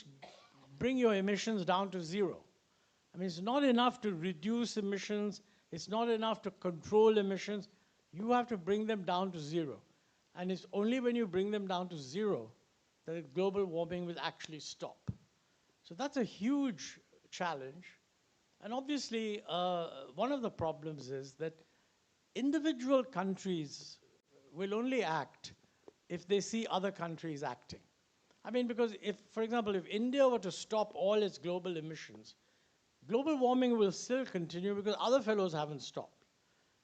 bring your emissions down to 0. I mean, it's not enough to reduce emissions, it's not enough to control emissions, you have to bring them down to 0. And it's only when you bring them down to 0 that global warming will actually stop. So that's a huge challenge. And obviously, one of the problems is that individual countries will only act if they see other countries acting. I mean, because if, for example, if India were to stop all its global emissions, global warming will still continue because other fellows haven't stopped.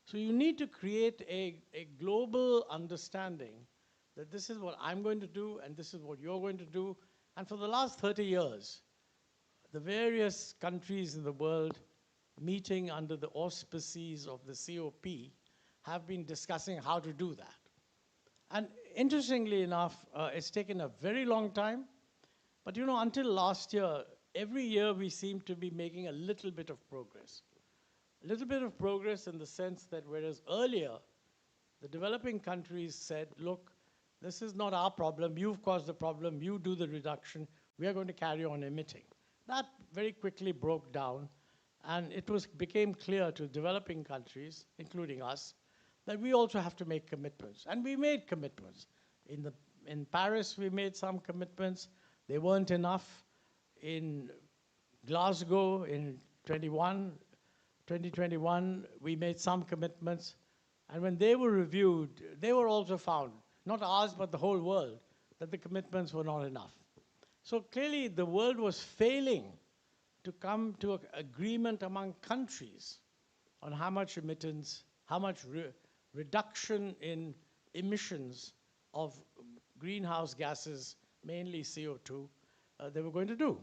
So you need to create a global understanding that this is what I'm going to do and this is what you're going to do. And for the last 30 years, the various countries in the world meeting under the auspices of the COP have been discussing how to do that. And interestingly enough, it's taken a very long time, but you know, until last year, every year we seem to be making a little bit of progress. A little bit of progress in the sense that whereas earlier, the developing countries said, look, this is not our problem, you've caused the problem, you do the reduction, we are going to carry on emitting. That very quickly broke down, and it became clear to developing countries, including us, that we also have to make commitments. And we made commitments. In Paris, we made some commitments. They weren't enough. In Glasgow, in 2021, we made some commitments. And when they were reviewed, they were also found, not ours, but the whole world, that the commitments were not enough. So clearly, the world was failing to come to an agreement among countries on how much emittance, how much reduction in emissions of greenhouse gases, mainly CO2, they were going to do.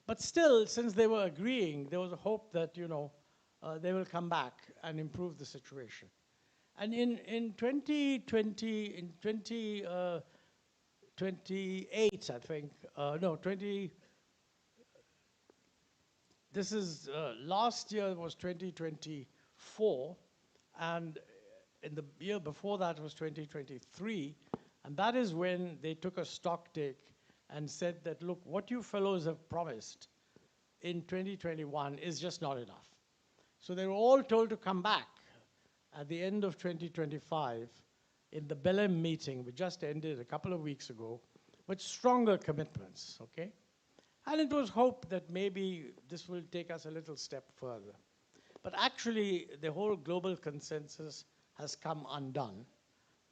But still, since they were agreeing, there was a hope that, you know, they will come back and improve the situation. And in 2028, I think, this is, last year was 2024, and in the year before that was 2023, and that is when they took a stock take and said that, look, what you fellows have promised in 2021 is just not enough. So they were all told to come back at the end of 2025 in the Belém meeting, which just ended a couple of weeks ago, with stronger commitments, okay? And it was hoped that maybe this will take us a little step further. But actually, the whole global consensus has come undone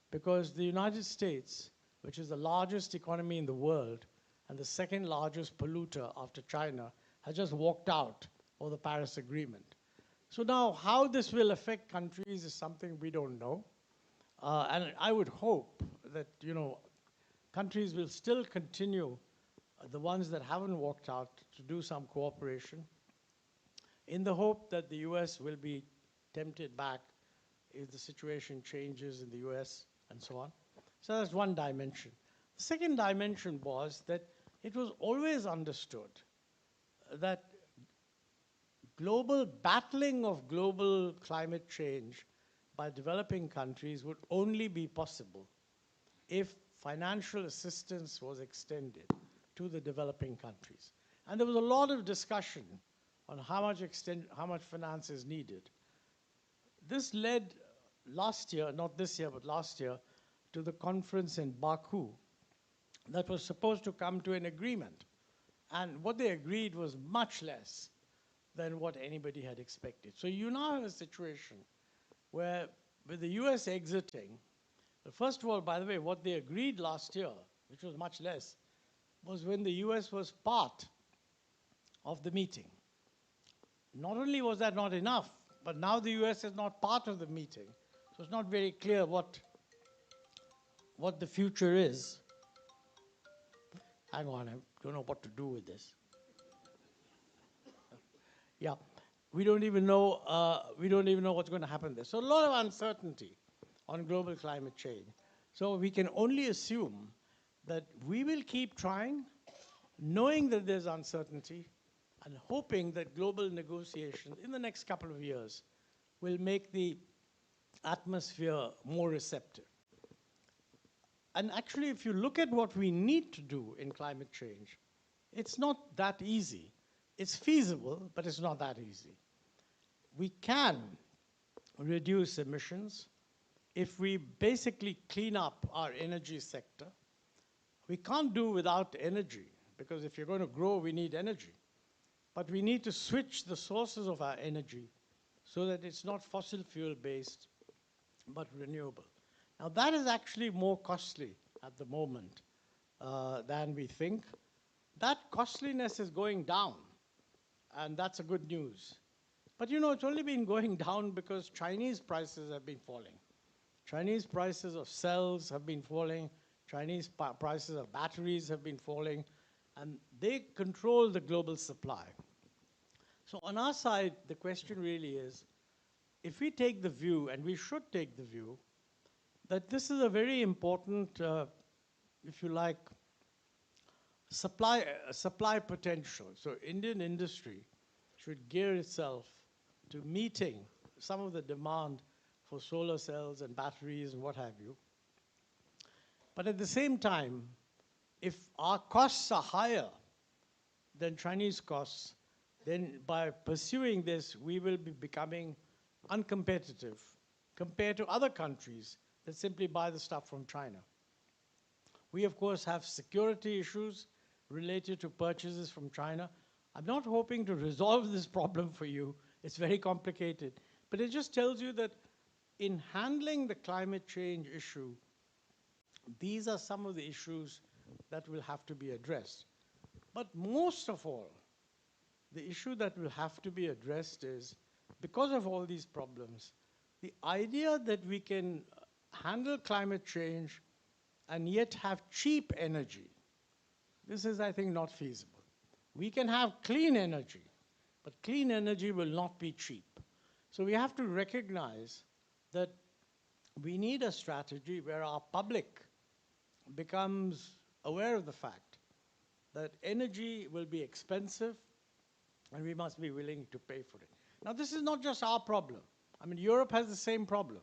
because the United States, which is the largest economy in the world and the second largest polluter after China, has just walked out of the Paris Agreement. So now how this will affect countries is something we don't know. And I would hope that, you know, countries will still continue, the ones that haven't walked out, to do some cooperation in the hope that the US will be tempted back if the situation changes in the US and so on. So that's one dimension. The second dimension was that it was always understood that battling of global climate change by developing countries would only be possible if financial assistance was extended to the developing countries. And there was a lot of discussion on how much finance is needed. This led last year, not this year, but last year, to the conference in Baku that was supposed to come to an agreement. And what they agreed was much less than what anybody had expected. So you now have a situation where, with the US exiting, first of all, by the way, what they agreed last year, which was much less, was when the US was part of the meeting. Not only was that not enough, but now the US is not part of the meeting. So it's not very clear what the future is. Hang on, I don't know what to do with this. Yeah, we don't even know what's going to happen there. So a lot of uncertainty on global climate change. So we can only assume that we will keep trying, knowing that there's uncertainty, and hoping that global negotiations in the next couple of years will make the atmosphere more receptive. And actually, if you look at what we need to do in climate change, it's not that easy. It's feasible, but it's not that easy. We can reduce emissions if we basically clean up our energy sector. We can't do without energy, because if you're going to grow, we need energy. But we need to switch the sources of our energy so that it's not fossil fuel based, but renewable. Now that is actually more costly at the moment than we think. That costliness is going down, and that's a good news. But you know, it's only been going down because Chinese prices have been falling. Chinese prices of cells have been falling. Chinese prices of batteries have been falling. And they control the global supply. So on our side, the question really is, if we take the view, and we should take the view, that this is a very important, if you like, supply potential. So Indian industry should gear itself to meeting some of the demand for solar cells and batteries and what have you. But at the same time, if our costs are higher than Chinese costs, then by pursuing this, we will be becoming uncompetitive compared to other countries that simply buy the stuff from China. We, of course, have security issues related to purchases from China. I'm not hoping to resolve this problem for you. It's very complicated. But it just tells you that in handling the climate change issue, these are some of the issues that will have to be addressed. But most of all, the issue that will have to be addressed is, because of all these problems, the idea that we can handle climate change and yet have cheap energy, this is, I think, not feasible. We can have clean energy, but clean energy will not be cheap. So we have to recognize that we need a strategy where our public becomes aware of the fact that energy will be expensive and we must be willing to pay for it. Now, this is not just our problem. I mean, Europe has the same problem.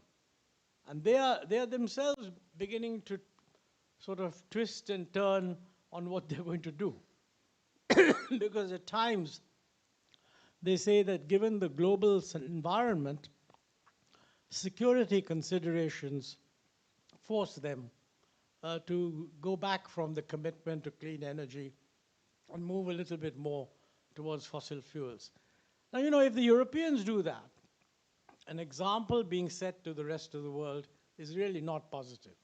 And they are themselves beginning to sort of twist and turn on what they're going to do. Because at times, they say that given the global environment, security considerations force them to go back from the commitment to clean energy and move a little bit more towards fossil fuels. Now, you know, if the Europeans do that, an example being set to the rest of the world is really not positive.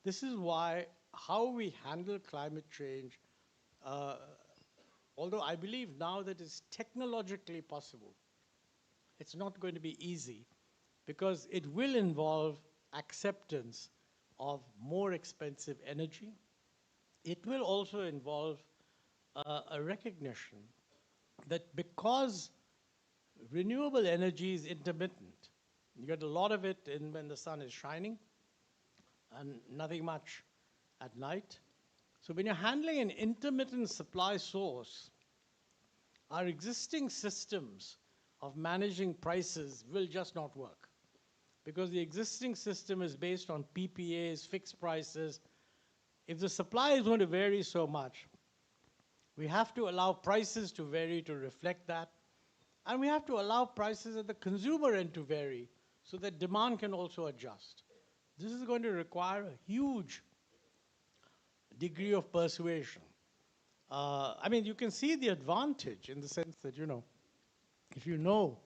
This is why how we handle climate change, although I believe now that it's technologically possible, it's not going to be easy because it will involve acceptance of more expensive energy. It will also involve a recognition that because renewable energy is intermittent, you get a lot of it when the sun is shining and nothing much at night. So when you're handling an intermittent supply source, our existing systems of managing prices will just not work because the existing system is based on PPAs, fixed prices. If the supply is going to vary so much, we have to allow prices to vary to reflect that. And we have to allow prices at the consumer end to vary so that demand can also adjust. This is going to require a huge degree of persuasion. I mean, you can see the advantage in the sense that, you know, if you know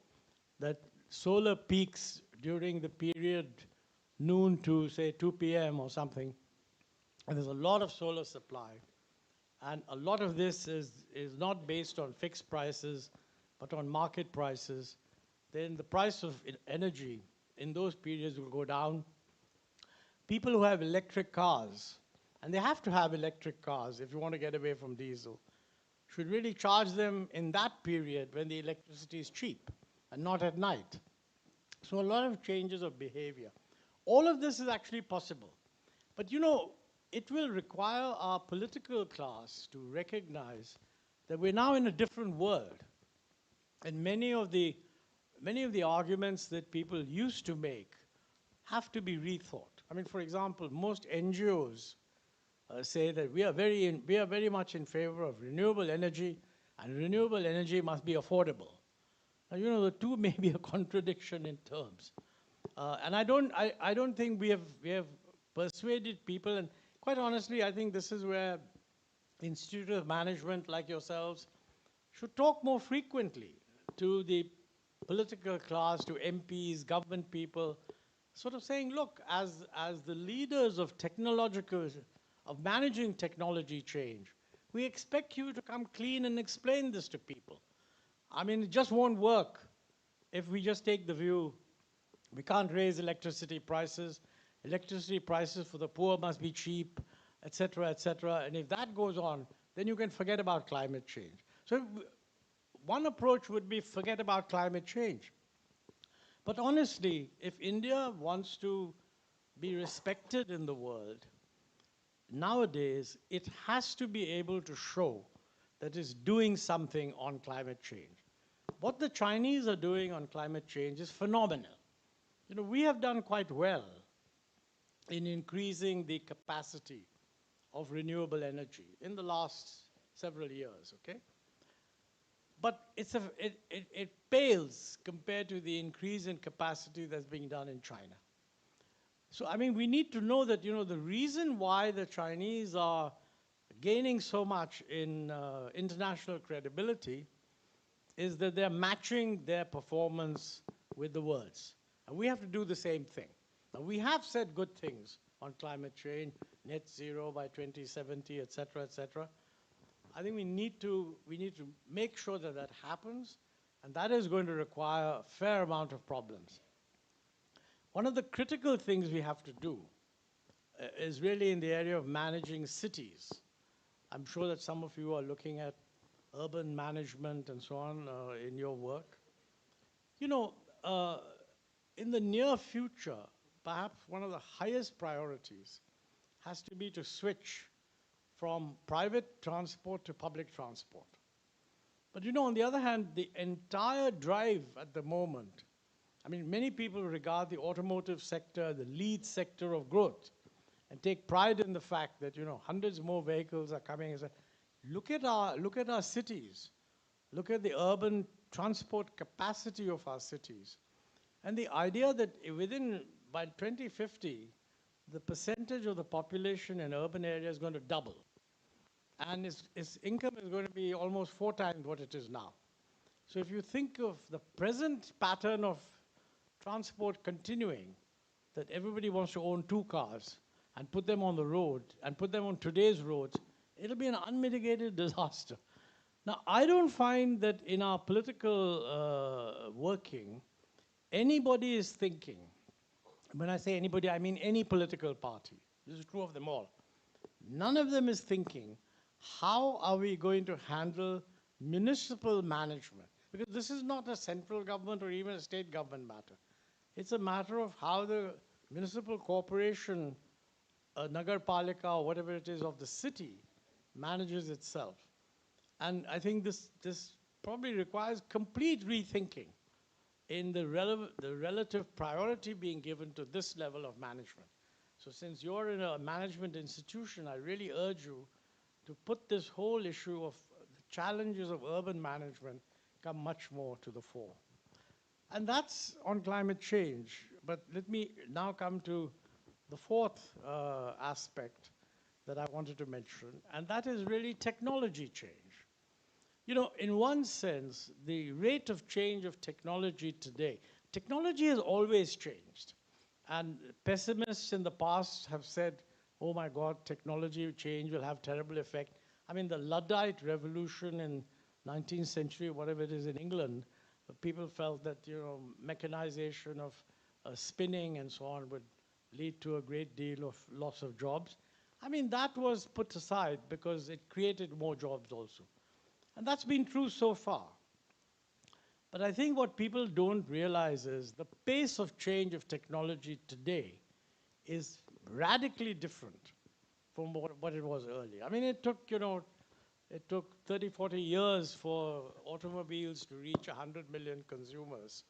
that solar peaks during the period noon to, say, 2 p.m. or something, and there's a lot of solar supply, and a lot of this is not based on fixed prices, but on market prices, then the price of energy in those periods will go down. People who have electric cars, and they have to have electric cars if you want to get away from diesel, should really charge them in that period when the electricity is cheap and not at night. So a lot of changes of behavior. All of this is actually possible. But you know, it will require our political class to recognize that we're now in a different world. And many of the arguments that people used to make have to be rethought. I mean, for example, most NGOs say that we are very much in favor of renewable energy, and renewable energy must be affordable. Now, you know, the two may be a contradiction in terms. And I don't think we have persuaded people, and quite honestly, I think this is where Institute of Management like yourselves should talk more frequently to the political class, to MPs, government people, sort of saying, look, as the leaders of managing technology change, we expect you to come clean and explain this to people. I mean, it just won't work if we just take the view we can't raise electricity prices. Electricity prices for the poor must be cheap, et cetera, et cetera. And if that goes on, then you can forget about climate change. So one approach would be forget about climate change. But honestly, if India wants to be respected in the world, nowadays it has to be able to show that it's doing something on climate change. What the Chinese are doing on climate change is phenomenal. You know, we have done quite well in increasing the capacity of renewable energy in the last several years, okay? But it pales compared to the increase in capacity that's being done in China. So, I mean, we need to know that, you know, the reason why the Chinese are gaining so much in international credibility is that they're matching their performance with the world's. And we have to do the same thing. Now, we have said good things on climate change, net zero by 2070, et cetera, et cetera. I think we need to make sure that that happens, and that is going to require a fair amount of problems. One of the critical things we have to do is really in the area of managing cities. I'm sure that some of you are looking at urban management and so on in your work. You know, in the near future, perhaps one of the highest priorities has to be to switch from private transport to public transport. But you know, on the other hand, the entire drive at the moment, I mean, many people regard the automotive sector the lead sector of growth and take pride in the fact that, you know, hundreds more vehicles are coming. Look at our cities. Look at the urban transport capacity of our cities. And the idea that by 2050, the percentage of the population in urban areas is going to double. And its income is going to be almost 4 times what it is now. So if you think of the present pattern of transport continuing, that everybody wants to own 2 cars and put them on the road and put them on today's roads, it'll be an unmitigated disaster. Now, I don't find that in our political working, anybody is thinking, when I say anybody, I mean any political party. This is true of them all. None of them is thinking, how are we going to handle municipal management? Because this is not a central government or even a state government matter. It's a matter of how the municipal corporation, Nagar Palika or whatever it is of the city, manages itself. And I think this probably requires complete rethinking in the relative priority being given to this level of management. So since you're in a management institution, I really urge you to put this whole issue of the challenges of urban management come much more to the fore. And that's on climate change. But let me now come to the fourth aspect that I wanted to mention, and that is really technology change. You know, in one sense, the rate of change of technology today, technology has always changed. And pessimists in the past have said, oh my God, technology change will have terrible effect. I mean, the Luddite revolution in 19th century, whatever it is in England, people felt that, you know, mechanization of spinning and so on would lead to a great deal of loss of jobs. I mean, that was put aside because it created more jobs also. And that's been true so far. But I think what people don't realize is the pace of change of technology today is radically different from what it was earlier. I mean, it took, you know, it took 30, 40 years for automobiles to reach 100 million consumers,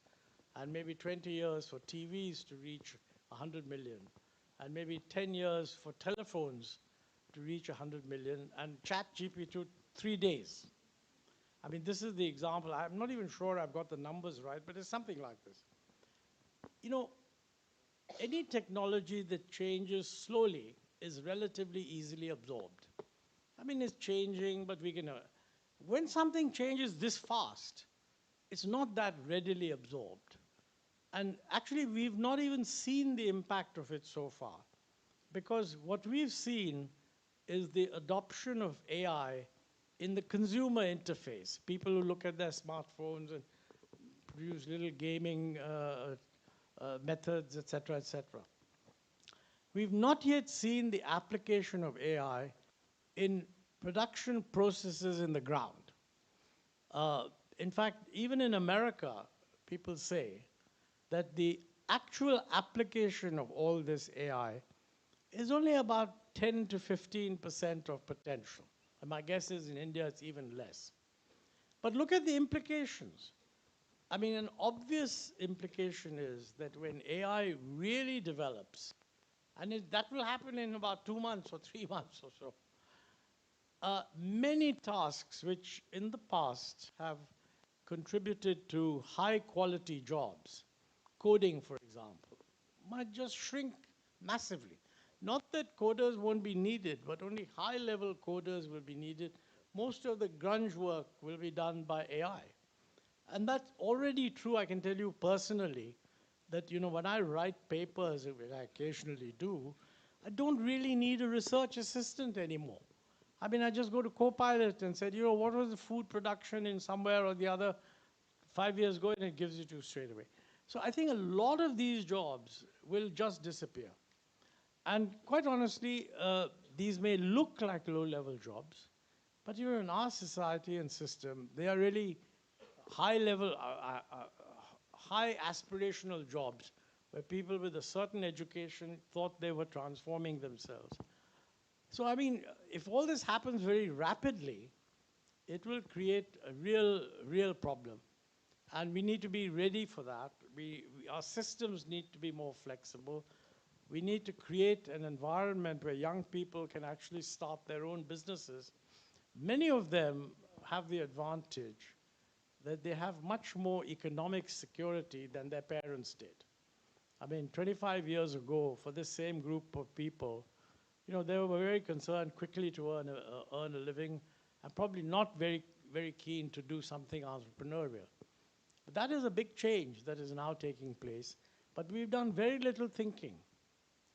and maybe 20 years for TVs to reach 100 million, and maybe 10 years for telephones to reach 100 million, and ChatGPT took 3 days. I mean, this is the example. I'm not even sure I've got the numbers right, but it's something like this. You know, any technology that changes slowly is relatively easily absorbed. I mean, it's changing, but we can... when something changes this fast, it's not that readily absorbed. And actually, we've not even seen the impact of it so far, because what we've seen is the adoption of AI in the consumer interface, people who look at their smartphones and produce little gaming methods, etc., etc. We've not yet seen the application of AI in production processes in the ground. In fact, even in America, people say that the actual application of all this AI is only about 10 to 15% of potential. And my guess is in India it's even less. But look at the implications. I mean, an obvious implication is that when AI really develops, and that will happen in about 2 months or 3 months or so, many tasks which in the past have contributed to high quality jobs, coding for example, might just shrink massively. Not that coders won't be needed, but only high level coders will be needed. Most of the grunge work will be done by AI. And that's already true, I can tell you personally, that when I write papers, which I occasionally do, I don't really need a research assistant anymore. I mean, I just go to Copilot and said, what was the food production in somewhere or the other 5 years ago, and it gives it to you straight away. So I think a lot of these jobs will just disappear. And quite honestly, these may look like low-level jobs, but in our society and system, they are really high-level, high aspirational jobs where people with a certain education thought they were transforming themselves. So I mean, if all this happens very rapidly, it will create a real problem. And we need to be ready for that. Our systems need to be more flexible. We need to create an environment where young people can actually start their own businesses. Many of them have the advantage that they have much more economic security than their parents did. I mean, 25 years ago, for this same group of people, they were very concerned quickly to earn a living and probably not very, very keen to do something entrepreneurial. But that is a big change that is now taking place. But we've done very little thinking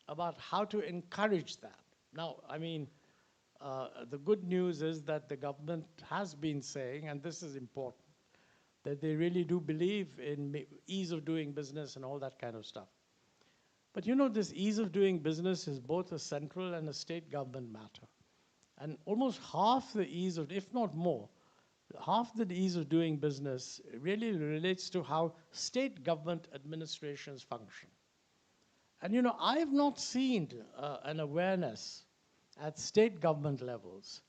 about how to encourage that. Now, I mean, the good news is that the government has been saying, and this is important, that they really do believe in ease of doing business and all that kind of stuff. But this ease of doing business is both a central and a state government matter. And almost half the ease of, if not more, half the ease of doing business really relates to how state government administrations function. And I have not seen an awareness at state government levels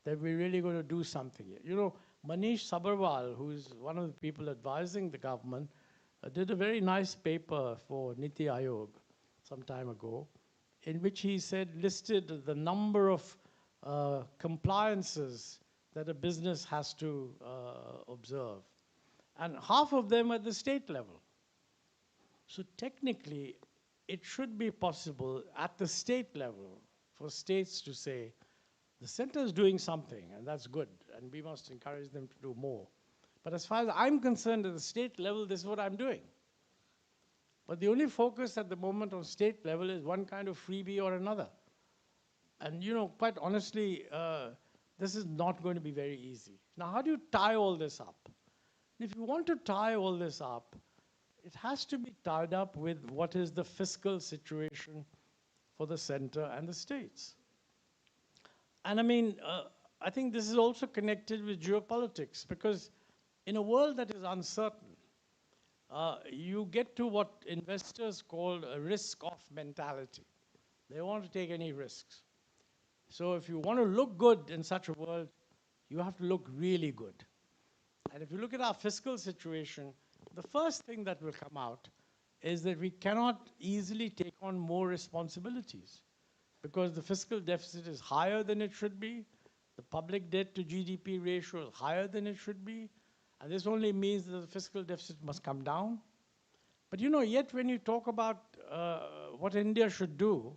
that we're really going to do something here. Manish Sabharwal, who is one of the people advising the government, did a very nice paper for Niti Aayog some time ago, in which he listed the number of compliances that a business has to observe. And half of them at the state level. So technically, it should be possible at the state level for states to say, the center is doing something, and that's good, and we must encourage them to do more. But as far as I'm concerned, at the state level, this is what I'm doing. But the only focus at the moment on state level is one kind of freebie or another. And quite honestly, this is not going to be very easy. Now, how do you tie all this up? If you want to tie all this up, it has to be tied up with what is the fiscal situation for the center and the states. And I mean, I think this is also connected with geopolitics, because in a world that is uncertain, you get to what investors call a risk-off mentality. They want to take any risks. So if you want to look good in such a world, you have to look really good. And if you look at our fiscal situation, the first thing that will come out is that we cannot easily take on more responsibilities, because the fiscal deficit is higher than it should be, the public debt to GDP ratio is higher than it should be, and this only means that the fiscal deficit must come down. But yet when you talk about what India should do,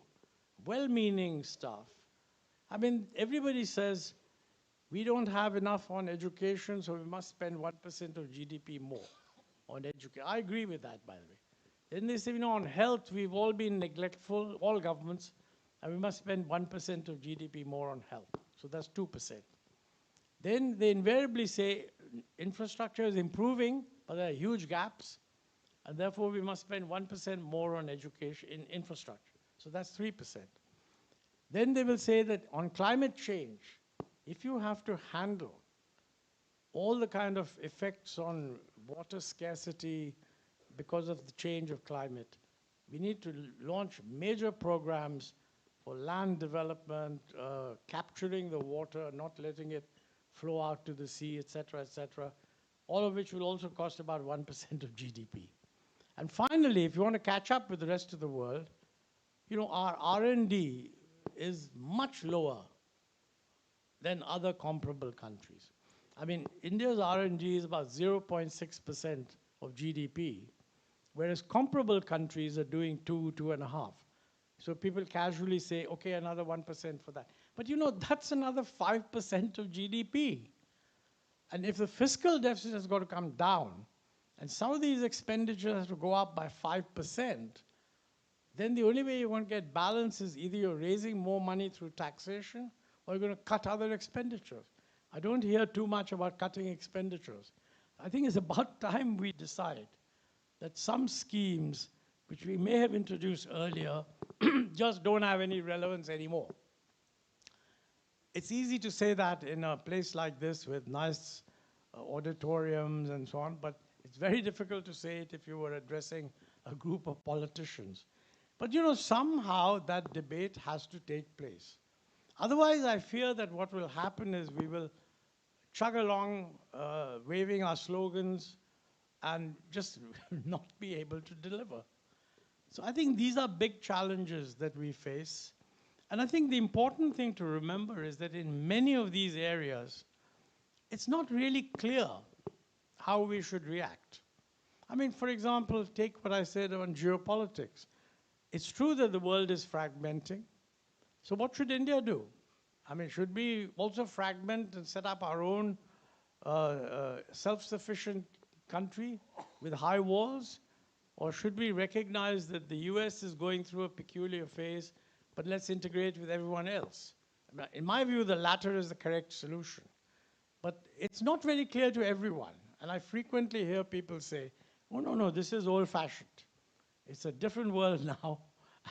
well-meaning stuff, I mean, everybody says, we don't have enough on education, so we must spend 1% of GDP more on education. I agree with that, by the way. Then they say, on health, we've all been neglectful, all governments, and we must spend 1% of GDP more on health. So that's 2%. then they invariably say infrastructure is improving, but there are huge gaps, and therefore we must spend 1% more on education in infrastructure. So that's 3%. Then they will say that on climate change, if you have to handle all the kind of effects on water scarcity because of the change of climate, we need to launch major programs for land development, capturing the water, not letting it flow out to the sea, et cetera, all of which will also cost about 1% of GDP. And finally, if you want to catch up with the rest of the world, you know, our R&D is much lower than other comparable countries. I mean, India's R&D is about 0.6% of GDP, whereas comparable countries are doing 2.5. So people casually say, okay, another 1% for that. But you know, that's another 5% of GDP. And if the fiscal deficit has got to come down, and some of these expenditures have to go up by 5%, then the only way you want to get balance is either you're raising more money through taxation or you're going to cut other expenditures. I don't hear too much about cutting expenditures. I think it's about time we decide that some schemes which we may have introduced earlier just don't have any relevance anymore. It's easy to say that in a place like this with nice auditoriums and so on, but it's very difficult to say it if you were addressing a group of politicians. But you know, somehow that debate has to take place. Otherwise, I fear that what will happen is we will chug along waving our slogans and just not be able to deliver. So I think these are big challenges that we face. And I think the important thing to remember is that in many of these areas, it's not really clear how we should react. I mean, for example, take what I said on geopolitics. It's true that the world is fragmenting. So what should India do? I mean, should we also fragment and set up our own self-sufficient country with high walls? Or should we recognize that the US is going through a peculiar phase, but let's integrate with everyone else? In my view, the latter is the correct solution. But it's not very clear to everyone. And I frequently hear people say, oh, no, this is old-fashioned. It's a different world now,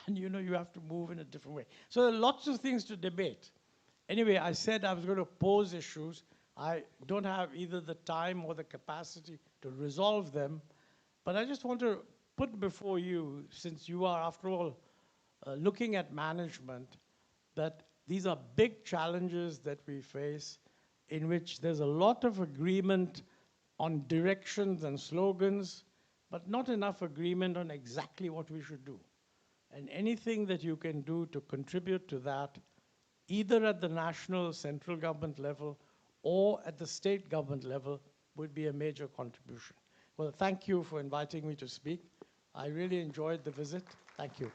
and you know you have to move in a different way. So there are lots of things to debate. Anyway, I said I was going to pose issues. I don't have either the time or the capacity to resolve them, but I just want to put before you, since you are, after all, looking at management, that these are big challenges that we face in which there's a lot of agreement on directions and slogans, but not enough agreement on exactly what we should do. And anything that you can do to contribute to that, either at the national central government level or at the state government level, would be a major contribution. Well, thank you for inviting me to speak. I really enjoyed the visit. Thank you.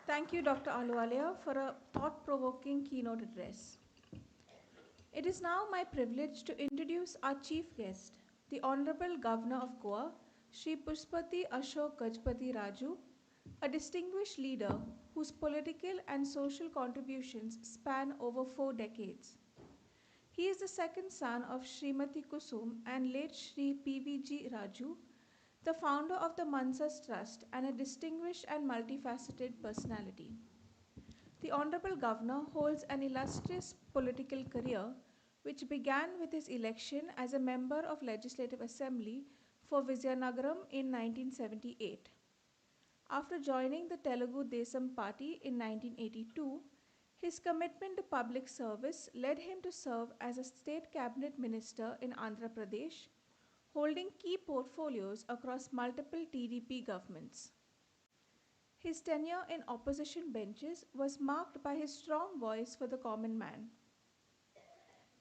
Thank you, Dr. Ahluwalia, for a thought-provoking keynote address. It is now my privilege to introduce our chief guest, the Honorable Governor of Goa, Shri Pushpati Ashok Gajpati Raju, a distinguished leader whose political and social contributions span over 4 decades. He is the second son of Srimati Kusum and late Shri P.V.G. Raju, the founder of the Mansas Trust and a distinguished and multifaceted personality. The Honorable Governor holds an illustrious political career which began with his election as a member of Legislative Assembly for Vizianagaram in 1978. After joining the Telugu Desam Party in 1982, his commitment to public service led him to serve as a state cabinet minister in Andhra Pradesh, holding key portfolios across multiple TDP governments. His tenure in opposition benches was marked by his strong voice for the common man.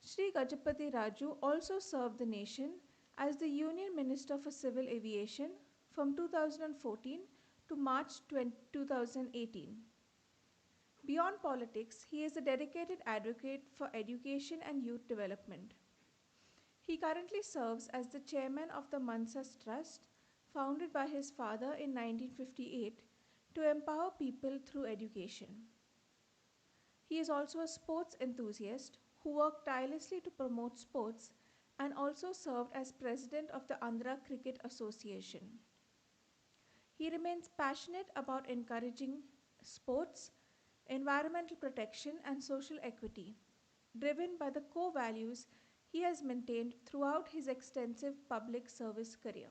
Shri Gajapati Raju also served the nation as the Union Minister for Civil Aviation from 2014 to March 2018. Beyond politics, he is a dedicated advocate for education and youth development. He currently serves as the chairman of the Mansas Trust, founded by his father in 1958, to empower people through education. He is also a sports enthusiast who worked tirelessly to promote sports and also served as president of the Andhra Cricket Association. He remains passionate about encouraging sports, environmental protection, and social equity, driven by the core values he has maintained throughout his extensive public service career.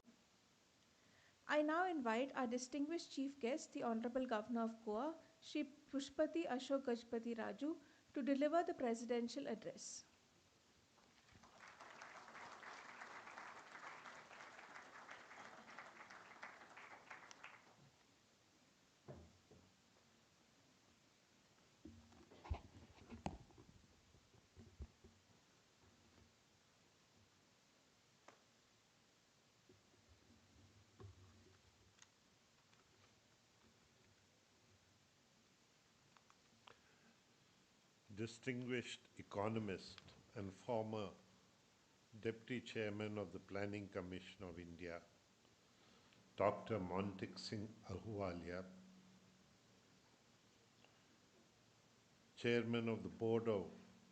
I now invite our distinguished chief guest, the Honorable Governor of Goa, Shri Pushpati Ashok Gajpati Raju, to deliver the presidential address. Distinguished economist and former Deputy Chairman of the Planning Commission of India, Dr. Montek Singh Ahluwalia, Chairman of the Board of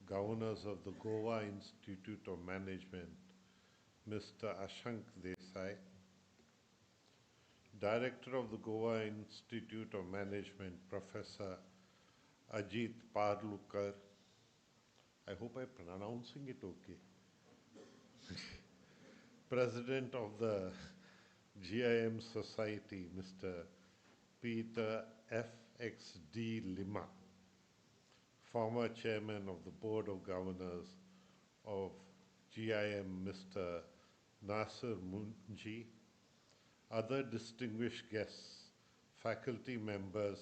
Governors of the Goa Institute of Management, Mr. Ashank Desai, Director of the Goa Institute of Management, Professor Ajit Parlukar. I hope I'm pronouncing it okay. President of the GIM Society, Mr. Peter F.X.D. Lima, former Chairman of the Board of Governors of GIM, Mr. Nasir Munji, other distinguished guests, faculty members,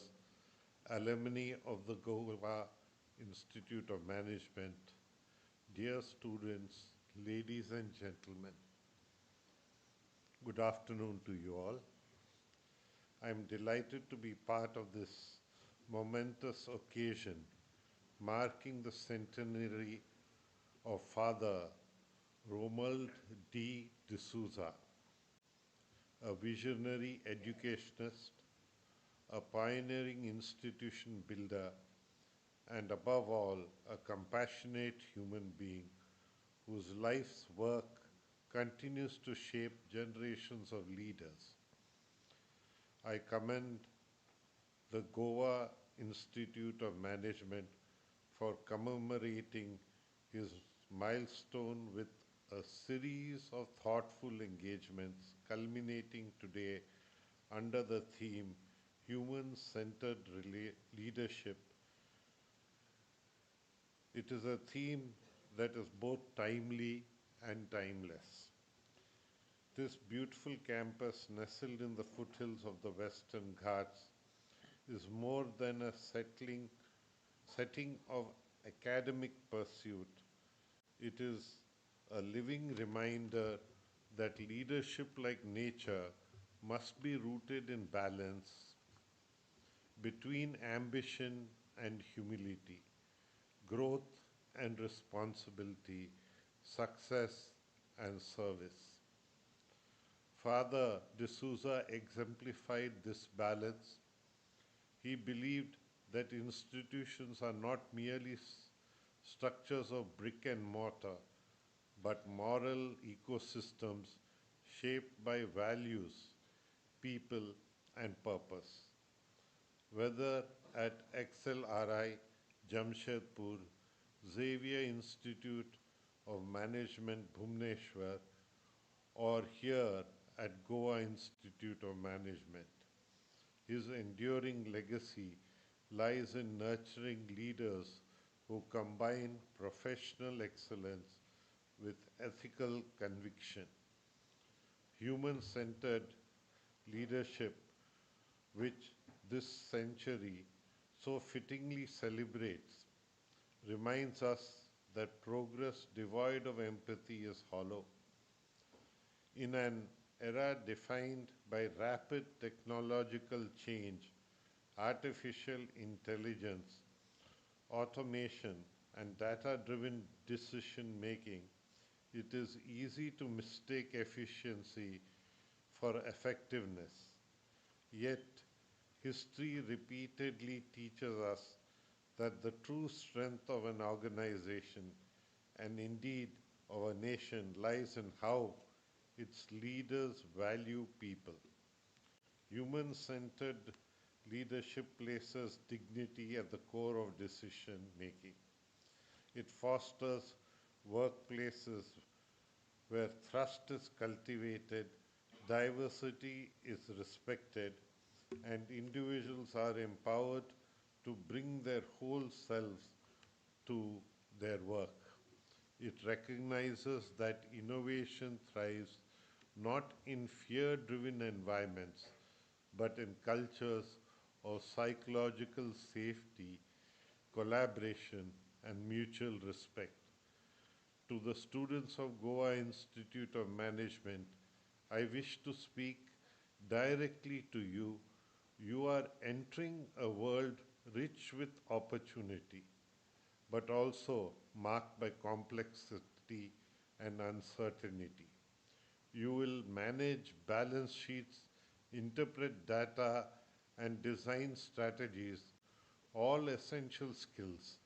alumni of the Goa Institute of Management, dear students, ladies and gentlemen, good afternoon to you all. I am delighted to be part of this momentous occasion marking the centenary of Father Romuald D'Souza, a visionary educationist, a pioneering institution builder, and above all, a compassionate human being whose life's work continues to shape generations of leaders. I commend the Goa Institute of Management for commemorating his milestone with a series of thoughtful engagements culminating today under the theme Human-Centered Leadership. It is a theme that is both timely and timeless. This beautiful campus nestled in the foothills of the Western Ghats is more than a setting of academic pursuit. It is a living reminder that leadership, like nature, must be rooted in balance between ambition and humility, growth and responsibility, success and service. Father D'Souza exemplified this balance. He believed that institutions are not merely structures of brick and mortar, but moral ecosystems shaped by values, people, and purpose. Whether at XLRI, Jamshedpur, Xavier Institute of Management, Bhubaneswar, or here at Goa Institute of Management, his enduring legacy lies in nurturing leaders who combine professional excellence with ethical conviction. Human-centered leadership, which this century so fittingly celebrates, reminds us that progress devoid of empathy is hollow. In an era defined by rapid technological change, artificial intelligence, automation, and data-driven decision-making, it is easy to mistake efficiency for effectiveness. Yet, history repeatedly teaches us that the true strength of an organization and indeed of a nation lies in how its leaders value people. Human-centered leadership places dignity at the core of decision making. It fosters workplaces where trust is cultivated, diversity is respected, and individuals are empowered to bring their whole selves to their work. It recognizes that innovation thrives not in fear driven environments, but in cultures of psychological safety, collaboration, and mutual respect. To the students of Goa Institute of Management, I wish to speak directly to you. You are entering a world rich with opportunity, but also marked by complexity and uncertainty. You will manage balance sheets, interpret data, and design strategies, all essential skills.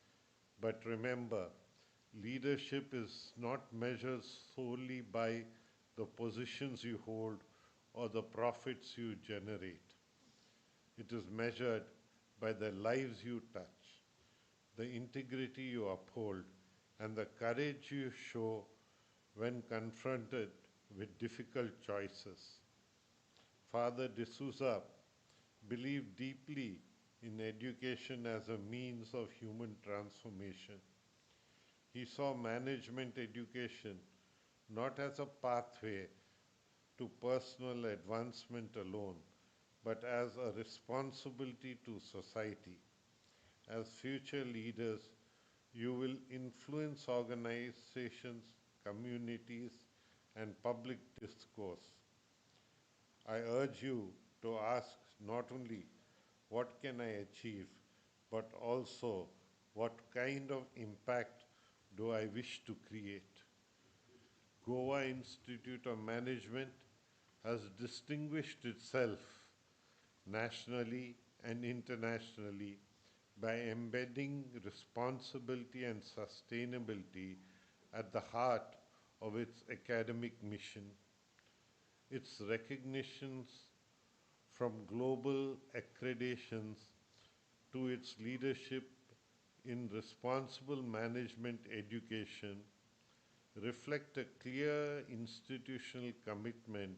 But remember, leadership is not measured solely by the positions you hold or the profits you generate. It is measured by the lives you touch, the integrity you uphold, and the courage you show when confronted with difficult choices. Father D'Souza believed deeply in education as a means of human transformation. He saw management education not as a pathway to personal advancement alone, but as a responsibility to society. As future leaders, you will influence organizations, communities, and public discourse. I urge you to ask not only what can I achieve, but also what kind of impact do I wish to create. Goa Institute of Management has distinguished itself nationally and internationally by embedding responsibility and sustainability at the heart of its academic mission. Its recognitions from global accreditations to its leadership in responsible management education reflect a clear institutional commitment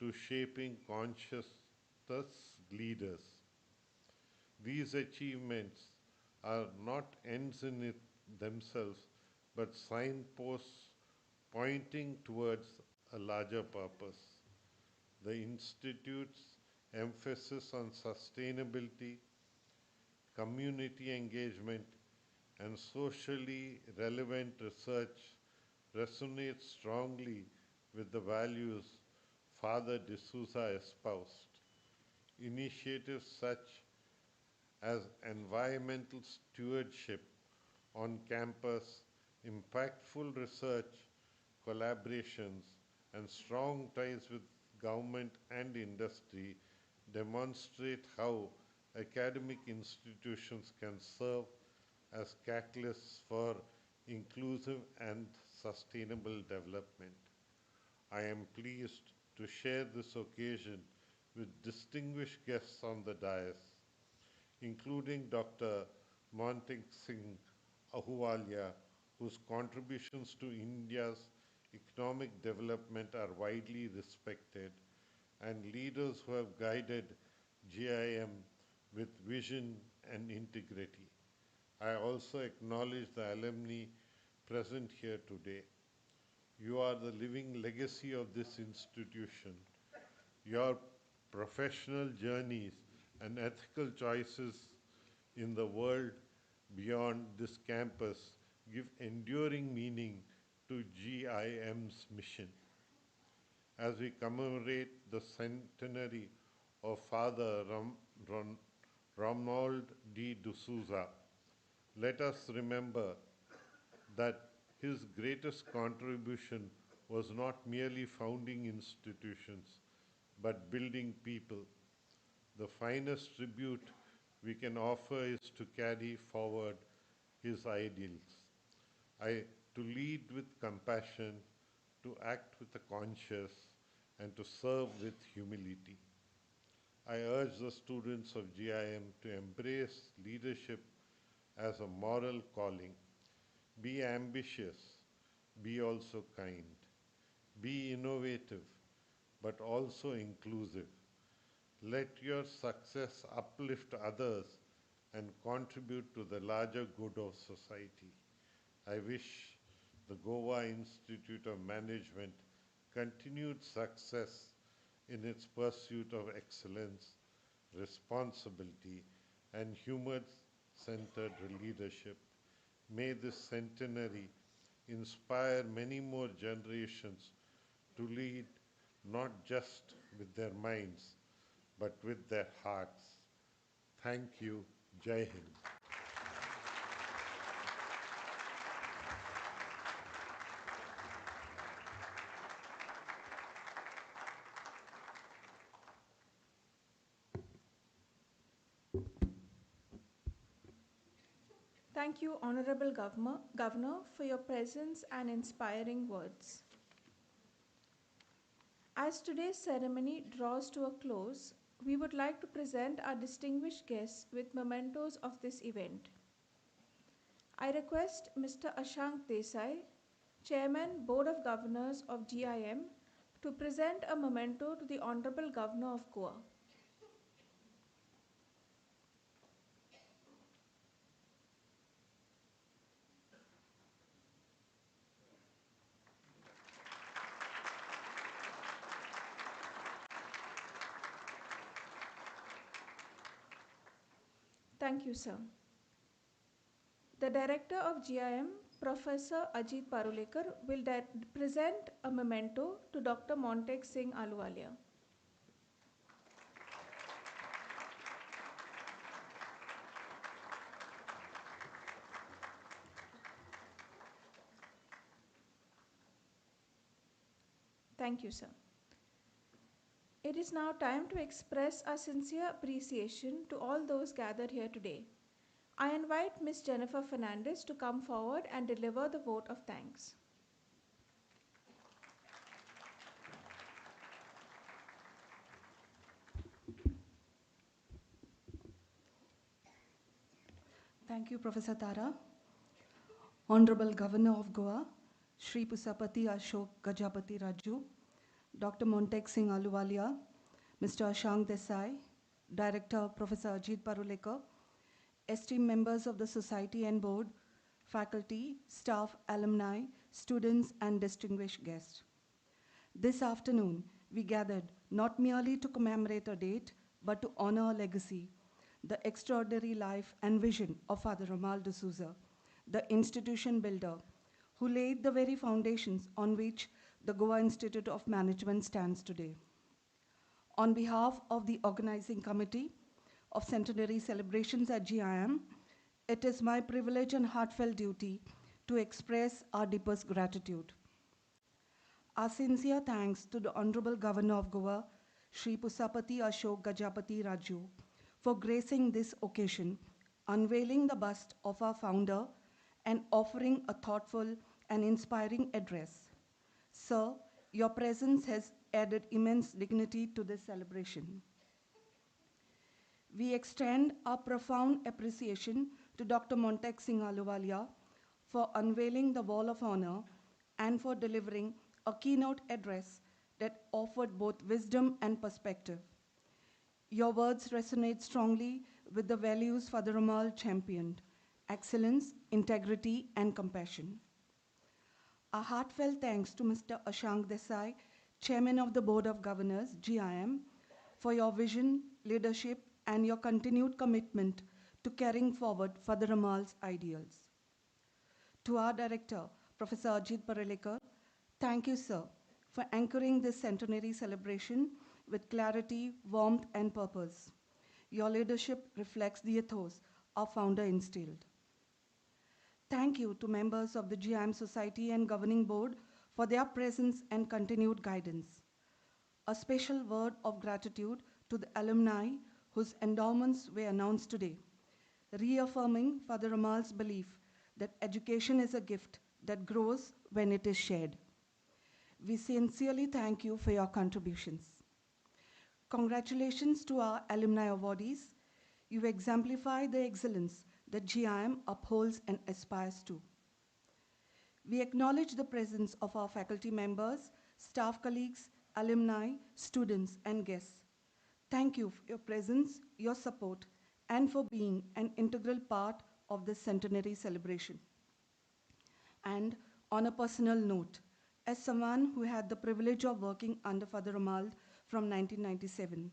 to shaping conscious leaders. These achievements are not ends in themselves, but signposts pointing towards a larger purpose. The Institute's emphasis on sustainability, community engagement, and socially relevant research resonates strongly with the values Father D'Souza espoused. Initiatives such as environmental stewardship on campus, impactful research, collaborations, and strong ties with government and industry demonstrate how academic institutions can serve as catalysts for inclusive and sustainable development. I am pleased to share this occasion with distinguished guests on the dais, including Dr. Montek Singh Ahuwalia, whose contributions to India's economic development are widely respected, and leaders who have guided GIM with vision and integrity. I also acknowledge the alumni present here today. You are the living legacy of this institution. Your professional journeys and ethical choices in the world beyond this campus give enduring meaning to GIM's mission. As we commemorate the centenary of Father Romuald D'Souza, let us remember that his greatest contribution was not merely founding institutions, but building people. the finest tribute we can offer is to carry forward his ideals. To lead with compassion, to act with a conscience, and to serve with humility. I urge the students of GIM to embrace leadership as a moral calling. Be ambitious, be also kind. Be innovative, but also inclusive. Let your success uplift others and contribute to the larger good of society. I wish the Goa Institute of Management continued success in its pursuit of excellence, responsibility, and human-centered leadership. May this centenary inspire many more generations to lead not just with their minds, but with their hearts. Thank you. Jai Hind. Thank you, Honorable Governor, for your presence and inspiring words. As today's ceremony draws to a close, we would like to present our distinguished guests with mementos of this event. I request Mr. Ashank Desai, Chairman, Board of Governors of GIM, to present a memento to the Honorable Governor of Goa. Thank you, sir. The Director of GIM, Professor Ajit Parulekar, will present a memento to Dr. Montek Singh Ahluwalia. Thank you, sir. It is now time to express our sincere appreciation to all those gathered here today. I invite Ms. Jennifer Fernandez to come forward and deliver the vote of thanks. Thank you, Professor Tara. Honorable Governor of Goa, Shri Pusapati Ashok Gajapati Raju, Dr. Montek Singh Ahluwalia, Mr. Ashank Desai, Director Professor Ajit Parulekar, esteemed members of the Society and Board, faculty, staff, alumni, students, and distinguished guests. This afternoon, we gathered not merely to commemorate a date, but to honor a legacy, the extraordinary life and vision of Father Romuald D'Souza, the institution builder, who laid the very foundations on which the Goa Institute of Management stands today. On behalf of the organizing committee of Centenary celebrations at GIM, it is my privilege and heartfelt duty to express our deepest gratitude. Our sincere thanks to the Honorable Governor of Goa, Shri Pusapati Ashok Gajapati Raju, for gracing this occasion, unveiling the bust of our founder, and offering a thoughtful and inspiring address. Sir, your presence has added immense dignity to this celebration. We extend our profound appreciation to Dr. Montek Singh Ahluwalia for unveiling the Wall of Honor and for delivering a keynote address that offered both wisdom and perspective. Your words resonate strongly with the values Father Romuald championed: excellence, integrity, and compassion. A heartfelt thanks to Mr. Ashank Desai, Chairman of the Board of Governors, GIM, for your vision, leadership, and your continued commitment to carrying forward Father Romuald's ideals. To our Director, Professor Ajit Parulekar, thank you, sir, for anchoring this centenary celebration with clarity, warmth, and purpose. Your leadership reflects the ethos our founder instilled. Thank you to members of the GIM Society and Governing Board for their presence and continued guidance. A special word of gratitude to the alumni whose endowments were announced today, reaffirming Father Romuald's belief that education is a gift that grows when it is shared. We sincerely thank you for your contributions. Congratulations to our alumni awardees. You exemplify the excellence that GIM upholds and aspires to. We acknowledge the presence of our faculty members, staff colleagues, alumni, students, and guests. Thank you for your presence, your support, and for being an integral part of this centenary celebration. And on a personal note, as someone who had the privilege of working under Father Romuald from 1997,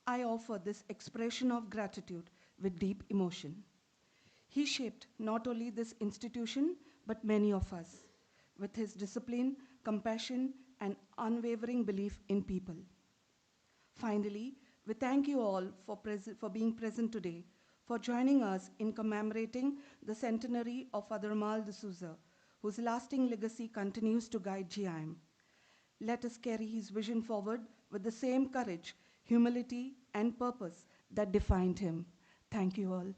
I offer this expression of gratitude with deep emotion. He shaped not only this institution, but many of us, with his discipline, compassion, and unwavering belief in people. Finally, we thank you all for being present today, for joining us in commemorating the centenary of Father Romuald D'Souza, whose lasting legacy continues to guide GIM. Let us carry his vision forward with the same courage, humility, and purpose that defined him. Thank you all.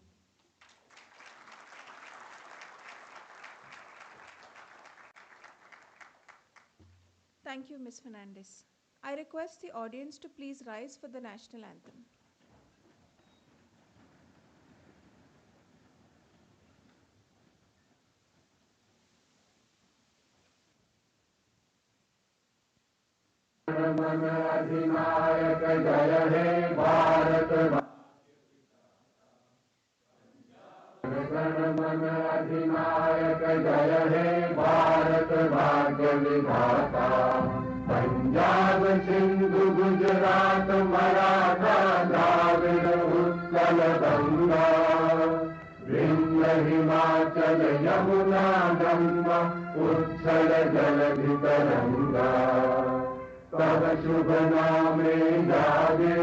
Thank you, Ms. Fernandez. I request the audience to please rise for the national anthem. मन अधिनायक जय हे भारत गण मन अधिनायक जय हे भारत भाग्य विधाता पंजाब सिंधु गुजरात मराठा द्राविड़ उत्कल गंगा विंध्य हिमाचल यमुना गंगा उच्छल जलधि तरंगा तब शुभ नामे जागे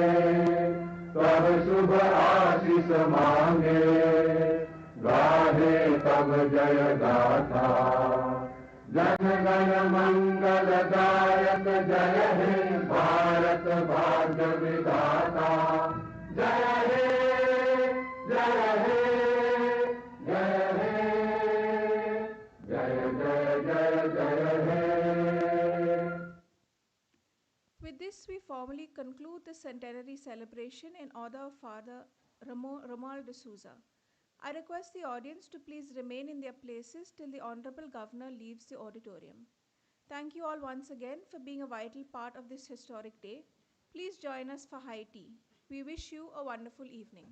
तब शुभ आशीष मांगे गाहे तब जय गाथा जन गण मंगल दायक जय हे भारत भाग्य विधाता जय हे जय हे जय हे जय जय जय जय हे. With this, we formally conclude the centenary celebration in honor of Father Romuald D'Souza. I request the audience to please remain in their places till the Honorable Governor leaves the auditorium. Thank you all once again for being a vital part of this historic day. Please join us for high tea. We wish you a wonderful evening.